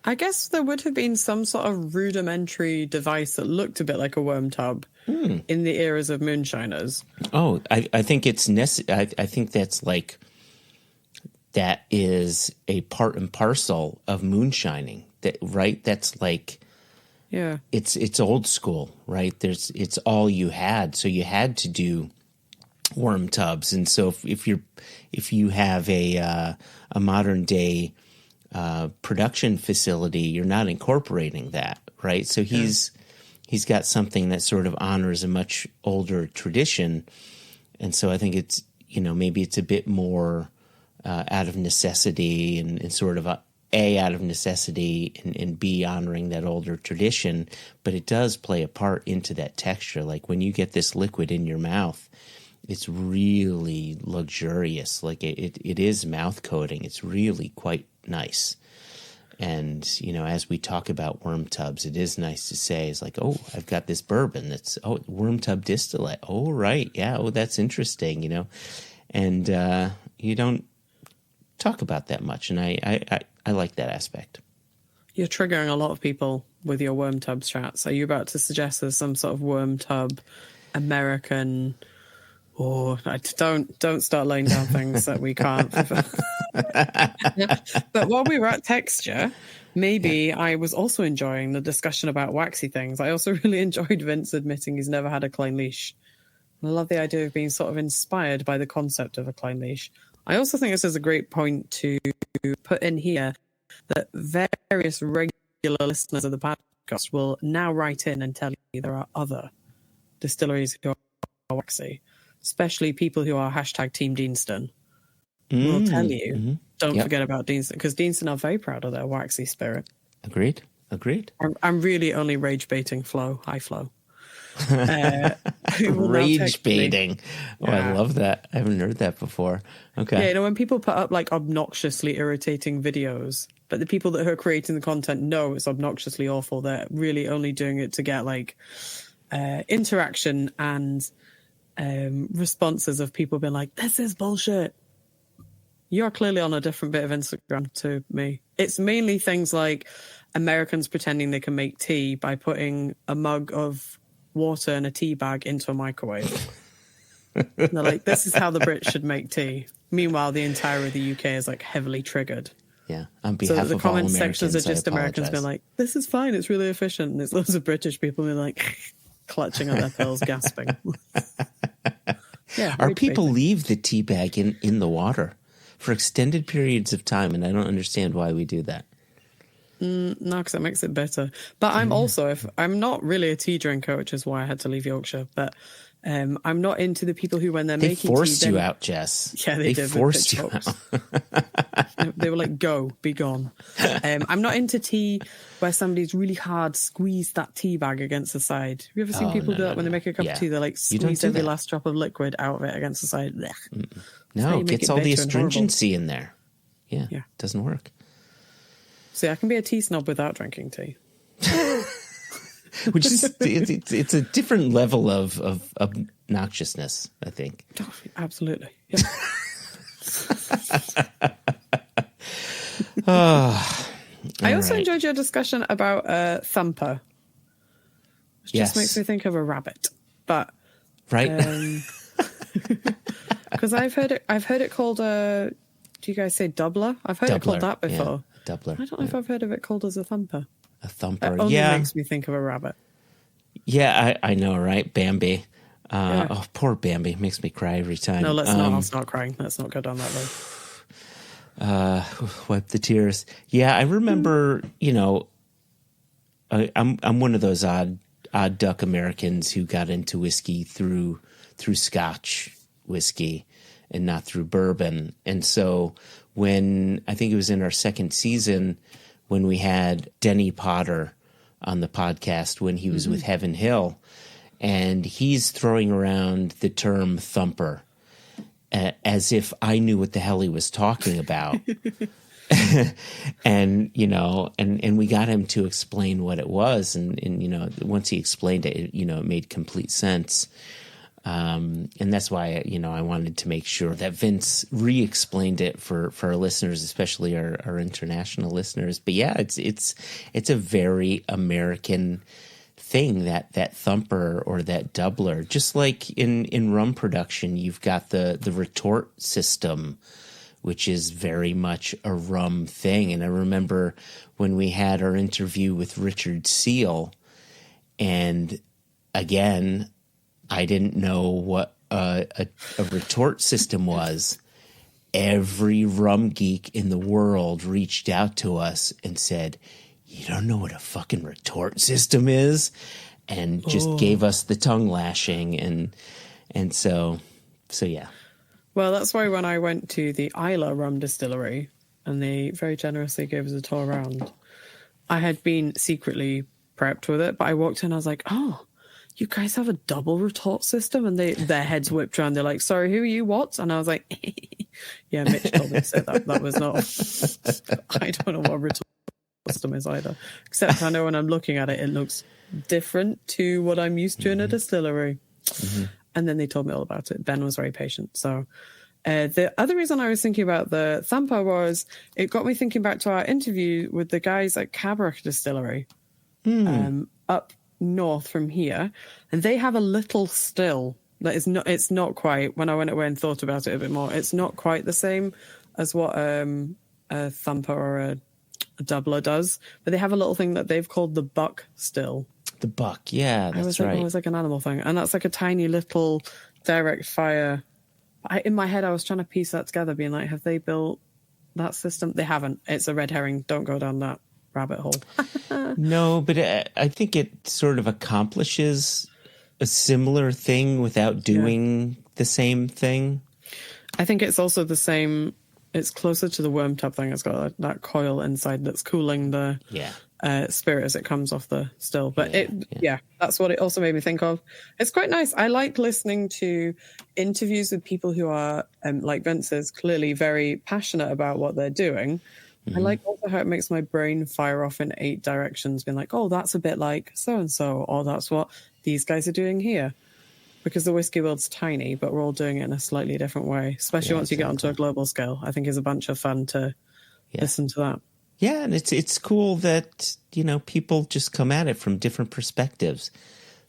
I guess there would have been some sort of rudimentary device that looked a bit like a worm tub in the eras of moonshiners. Oh, I think it's I think that's like, that is a part and parcel of moonshining. Right? That's like, yeah, it's old school, right? It's all you had. So you had to do worm tubs. And so if you have a modern day production facility, you're not incorporating that, right? So he's got something that sort of honors a much older tradition, and so I think it's maybe it's a bit more out of necessity and sort of out of necessity and B, honoring that older tradition, but it does play a part into that texture. Like when you get this liquid in your mouth, it's really luxurious. Like it is mouth coating. It's really quite nice. And, as we talk about worm tubs, it is nice to say, it's like, oh, I've got this bourbon that's, worm tub distillate. Oh, right. Yeah. Oh, that's interesting, and you don't talk about that much. And I like that aspect. You're triggering a lot of people with your worm tub chats. Are you about to suggest there's some sort of worm tub American? Oh, don't start laying down things that we can't. But while we were at texture, maybe I was also enjoying the discussion about waxy things. I also really enjoyed Vince admitting he's never had a Klein leash. I love the idea of being sort of inspired by the concept of a Klein leash. I also think this is a great point to put in here that various regular listeners of the podcast will now write in and tell you there are other distilleries who are waxy, especially people who are hashtag Team Deanston. Will tell you, don't forget about Deanston, because Deanston are very proud of their waxy spirit. Agreed. I'm really only rage baiting Flo. Hi, Flo. Rage baiting. Oh, I love that. I haven't heard that before. Okay. Yeah, when people put up like obnoxiously irritating videos, but the people that are creating the content know it's obnoxiously awful, they're really only doing it to get like interaction and responses of people being like, "This is bullshit." You're clearly on a different bit of Instagram to me. It's mainly things like Americans pretending they can make tea by putting a mug of water and a tea bag into a microwave. They're like, this is how the Brits should make tea. Meanwhile, the entire of the UK is like heavily triggered. Yeah, on behalf the of all comment Americans, sections are just I Americans being like, this is fine, it's really efficient. And there's loads of British people being like, clutching at their pearls, gasping. Yeah, our people leave the tea bag in the water for extended periods of time, and I don't understand why we do that. No, because it makes it better. But I'm also, if I'm not really a tea drinker, which is why I had to leave Yorkshire, but I'm not into the people who, when they're making tea... They forced you out, Jess. Yeah, they did. Forced you out. They were like, go, be gone. I'm not into tea where somebody's really hard squeezed that tea bag against the side. Have you ever seen people do that when they make a cup of tea? They like squeeze every last drop of liquid out of it against the side. No, it gets all the astringency in there. Yeah, it doesn't work. See, I can be a tea snob without drinking tea. Which is, it's a different level of obnoxiousness, I think. Oh, absolutely. Yeah. I also enjoyed your discussion about Thumper, which just makes me think of a rabbit. But because I've heard it called do you guys say doubler? I've heard it called that before. Yeah, doubler. I don't know if I've heard of it called as a thumper. A thumper. It only makes me think of a rabbit. Yeah, I know, right? Bambi. Oh, poor Bambi. Makes me cry every time. No, let's not. I'll start crying. Let's not go down that road. Wipe the tears. Yeah, I remember, I'm one of those odd duck Americans who got into whiskey through Scotch whiskey and not through bourbon. And so when I think it was in our second season when we had Denny Potter on the podcast when he was with Heaven Hill, and he's throwing around the term thumper as if I knew what the hell he was talking about. And we got him to explain what it was. And once he explained it, it made complete sense. And that's why, I wanted to make sure that Vince re-explained it for our listeners, especially our international listeners. But yeah, it's a very American thing, that thumper or that doubler. Just like in rum production, you've got the retort system, which is very much a rum thing. And I remember when we had our interview with Richard Seal, and again, I didn't know what a retort system was. Every rum geek in the world reached out to us and said, "You don't know what a fucking retort system is?" And just gave us the tongue lashing. And so yeah. Well, that's why when I went to the Isla rum distillery and they very generously gave us a tour around, I had been secretly prepped with it, but I walked in and I was like, oh, you guys have a double retort system? And their heads whipped around. They're like, sorry, who are you? What? And I was like, yeah, Mitch told me to say that. That was not, I don't know what a retort system is either. Except I know when I'm looking at it, it looks different to what I'm used to in a distillery. Mm-hmm. And then they told me all about it. Ben was very patient. So the other reason I was thinking about the thumper was it got me thinking back to our interview with the guys at Cabrach Distillery up north from here. And they have a little still that is not, it's not quite, when I went away and thought about it a bit more, it's not quite the same as what a thumper or a doubler does. But they have a little thing that they've called the buck still. The buck, yeah, that's right. It was like an animal thing. And that's like a tiny little direct fire. In my head, I was trying to piece that together, being like, have they built that system? They haven't. It's a red herring. Don't go down that rabbit hole. No, but I think it sort of accomplishes a similar thing without doing the same thing. I think it's also the same. It's closer to the worm tub thing. It's got that coil inside that's cooling the spirit as it comes off the still. But that's what it also made me think of. It's quite nice. I like listening to interviews with people who are, like Vince is, clearly very passionate about what they're doing. Mm-hmm. I like also how it makes my brain fire off in 8 directions, being like, oh, that's a bit like so-and-so, or that's what these guys are doing here. because the whiskey world's tiny, but we're all doing it in a slightly different way, especially once you get onto a global scale. I think is a bunch of fun to listen to that. Yeah, and it's cool that, people just come at it from different perspectives.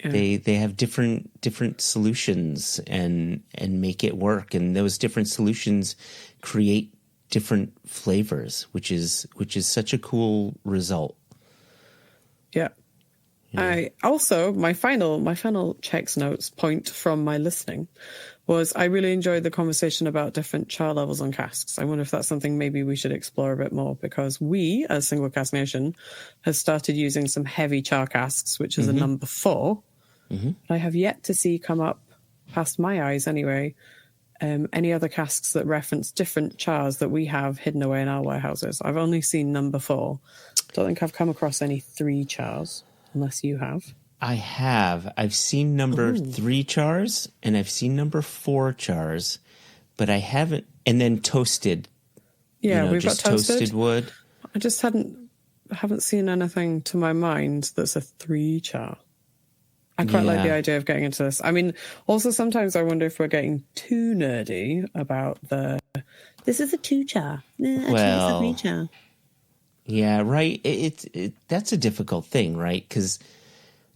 Yeah. They have different solutions and make it work, and those different solutions create different flavors, which is such a cool result. Yeah. I also my final checks notes point from my listening was I really enjoyed the conversation about different char levels on casks. I wonder if that's something maybe we should explore a bit more, because we, as Single Cask Nation, have started using some heavy char casks, which is a number 4. I have yet to see come up past my eyes anyway any other casks that reference different chars that we have hidden away in our warehouses. I've only seen number 4. Don't think I've come across any 3 chars, unless you have. I have. I've seen number 3 chars, and I've seen number 4 chars, but I haven't. And then toasted. Yeah, we've just got toasted wood. I just haven't seen anything to my mind that's a 3 char. I quite like the idea of getting into this. I mean, also sometimes I wonder if we're getting too nerdy about this is a 2 char. Actually, it's a 3 char. Yeah, right. That's a difficult thing, right? Because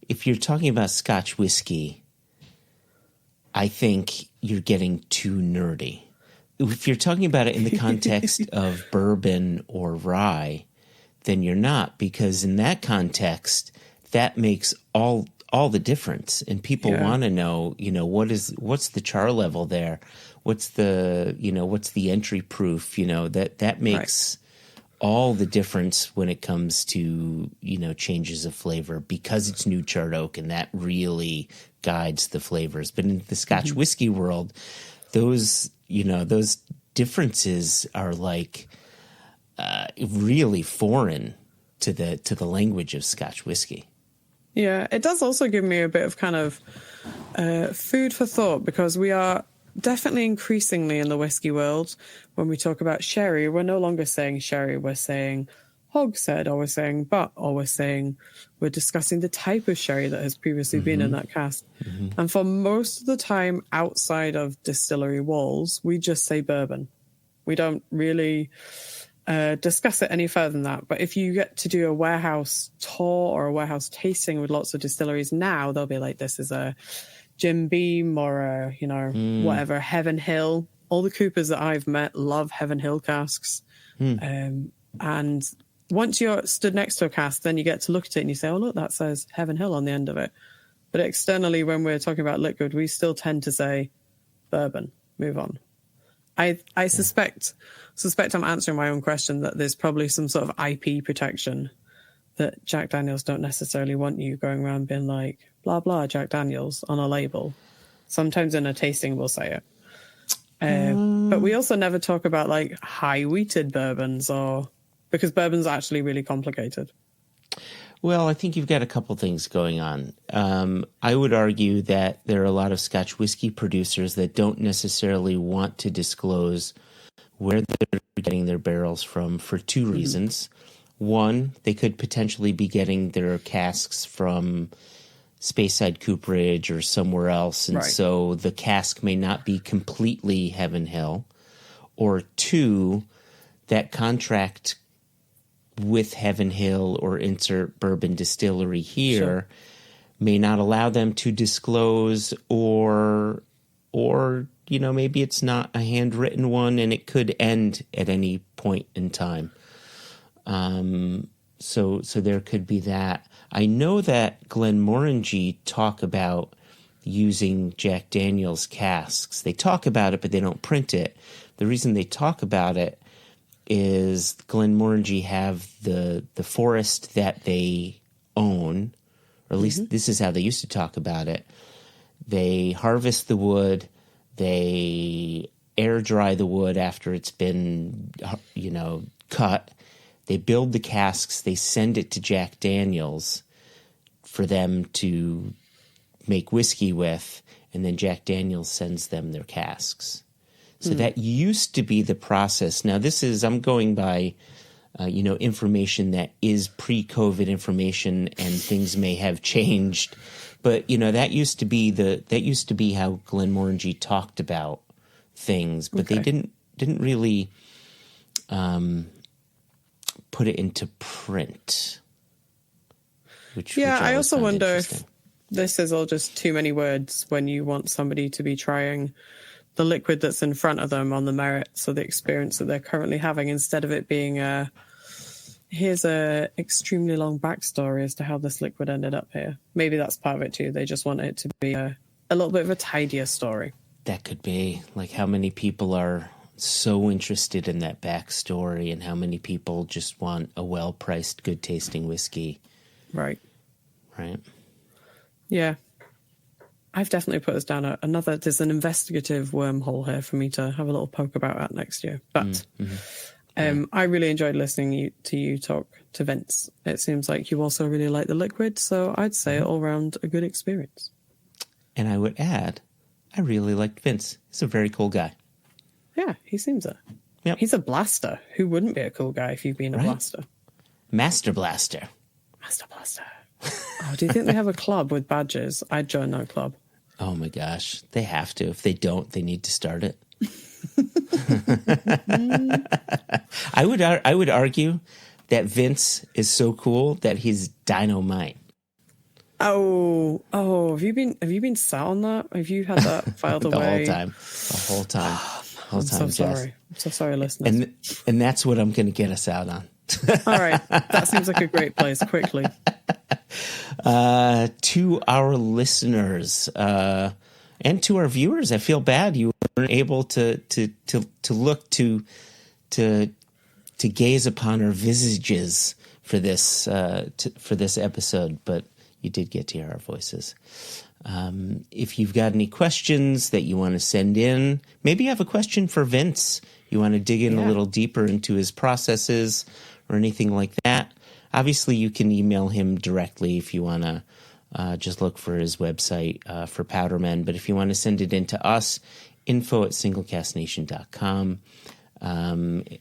if you're talking about Scotch whiskey, I think you're getting too nerdy. If you're talking about it in the context of bourbon or rye, then you're not, because in that context, that makes all the difference, and people want to know, what's the char level there, what's the entry proof, that makes all the difference when it comes to changes of flavor, because it's new charred oak, and that really guides the flavors. But in the Scotch whiskey world, those differences are like really foreign to the language of Scotch whiskey. Yeah, it does also give me a bit of kind of food for thought, because we are definitely increasingly in the whiskey world, when we talk about sherry, we're no longer saying sherry, we're saying hogshead, or we're saying butt, or we're discussing the type of sherry that has previously been in that cask. And for most of the time outside of distillery walls, we just say bourbon. We don't really discuss it any further than that. But if you get to do a warehouse tour or a warehouse tasting with lots of distilleries now, they'll be like, this is a Jim Beam or a, whatever, Heaven Hill. All the Coopers that I've met love Heaven Hill casks. And once you're stood next to a cask, then you get to look at it and you say, oh, look, that says Heaven Hill on the end of it. But externally, when we're talking about liquid, we still tend to say bourbon. Move on. I suspect I'm answering my own question, that there's probably some sort of IP protection that Jack Daniels don't necessarily want you going around being like, blah, blah, Jack Daniels on a label. Sometimes in a tasting we'll say it. But we also never talk about like high wheated bourbons, because bourbon's actually really complicated. Well, I think you've got a couple things going on. I would argue that there are a lot of Scotch whiskey producers that don't necessarily want to disclose where they're getting their barrels from for 2 reasons. One, they could potentially be getting their casks from Speyside Cooperage or somewhere else, and so the cask may not be completely Heaven Hill. Or 2, that contract with Heaven Hill or insert bourbon distillery here may not allow them to disclose, or maybe it's not a handwritten one and it could end at any point in time. So there could be that. I know that Glenmorangie talk about using Jack Daniel's casks. They talk about it, but they don't print it. The reason they talk about it is Glenmorangie have the forest that they own, or at least this is how they used to talk about it. They harvest the wood, they air dry the wood after it's been, cut. They build the casks, they send it to Jack Daniels for them to make whiskey with, and then Jack Daniels sends them their casks. So that used to be the process. Now I'm going by, information that is pre-COVID information, and things may have changed But that used to be how Glenmorangie talked about things, but they didn't really put it into print. Which I also found wonder if this is all just too many words when you want somebody to be trying the liquid that's in front of them on the merits of the experience that they're currently having, instead of it being here's a extremely long backstory as to how this liquid ended up here. Maybe that's part of it too. They just want it to be a little bit of a tidier story. That could be. Like, how many people are so interested in that backstory, and how many people just want a well-priced, good-tasting whiskey. Right. Right. Yeah. I've definitely put us down there's an investigative wormhole here for me to have a little poke about at next year. But I really enjoyed listening to you talk to Vince. It seems like you also really like the liquid, so I'd say all round a good experience. And I would add, I really liked Vince. He's a very cool guy. Yeah, he seems it. Yep. He's a blaster. Who wouldn't be a cool guy if you've been a blaster? Master Blaster. Master Blaster. Oh, do you think they have a club with badges? I'd join that club. Oh my gosh, they have to. If they don't, they need to start it. I would argue that Vince is so cool that he's dynamite. Oh, have you been sat on that? Have you had that filed away? The whole time. I'm so sorry. I'm so sorry, listeners. And that's what I'm going to get us out on. All right. That seems like a great place. Quickly. To our listeners and to our viewers, I feel bad you weren't able to look to gaze upon our visages for this episode, but you did get to hear our voices. If you've got any questions that you want to send in, maybe you have a question for Vince. You want to dig in a little deeper into his processes or anything like that. Obviously, you can email him directly if you want to just look for his website for Powdermen. But if you want to send it in to us, info@singlecastnation.com. And,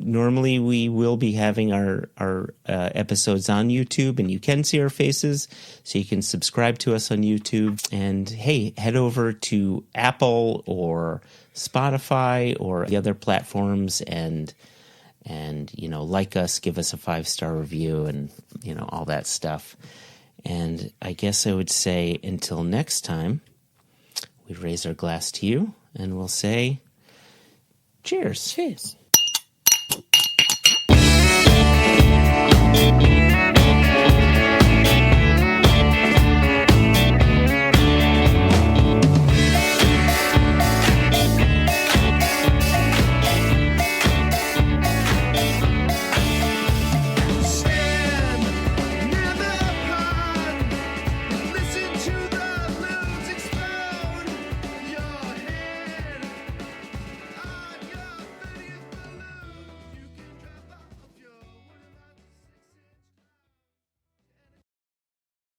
normally we will be having our episodes on YouTube, and you can see our faces, so you can subscribe to us on YouTube. And hey, head over to Apple or Spotify or the other platforms and like us, give us a 5-star review and, all that stuff. And I guess I would say until next time, we raise our glass to you and we'll say cheers. Cheers.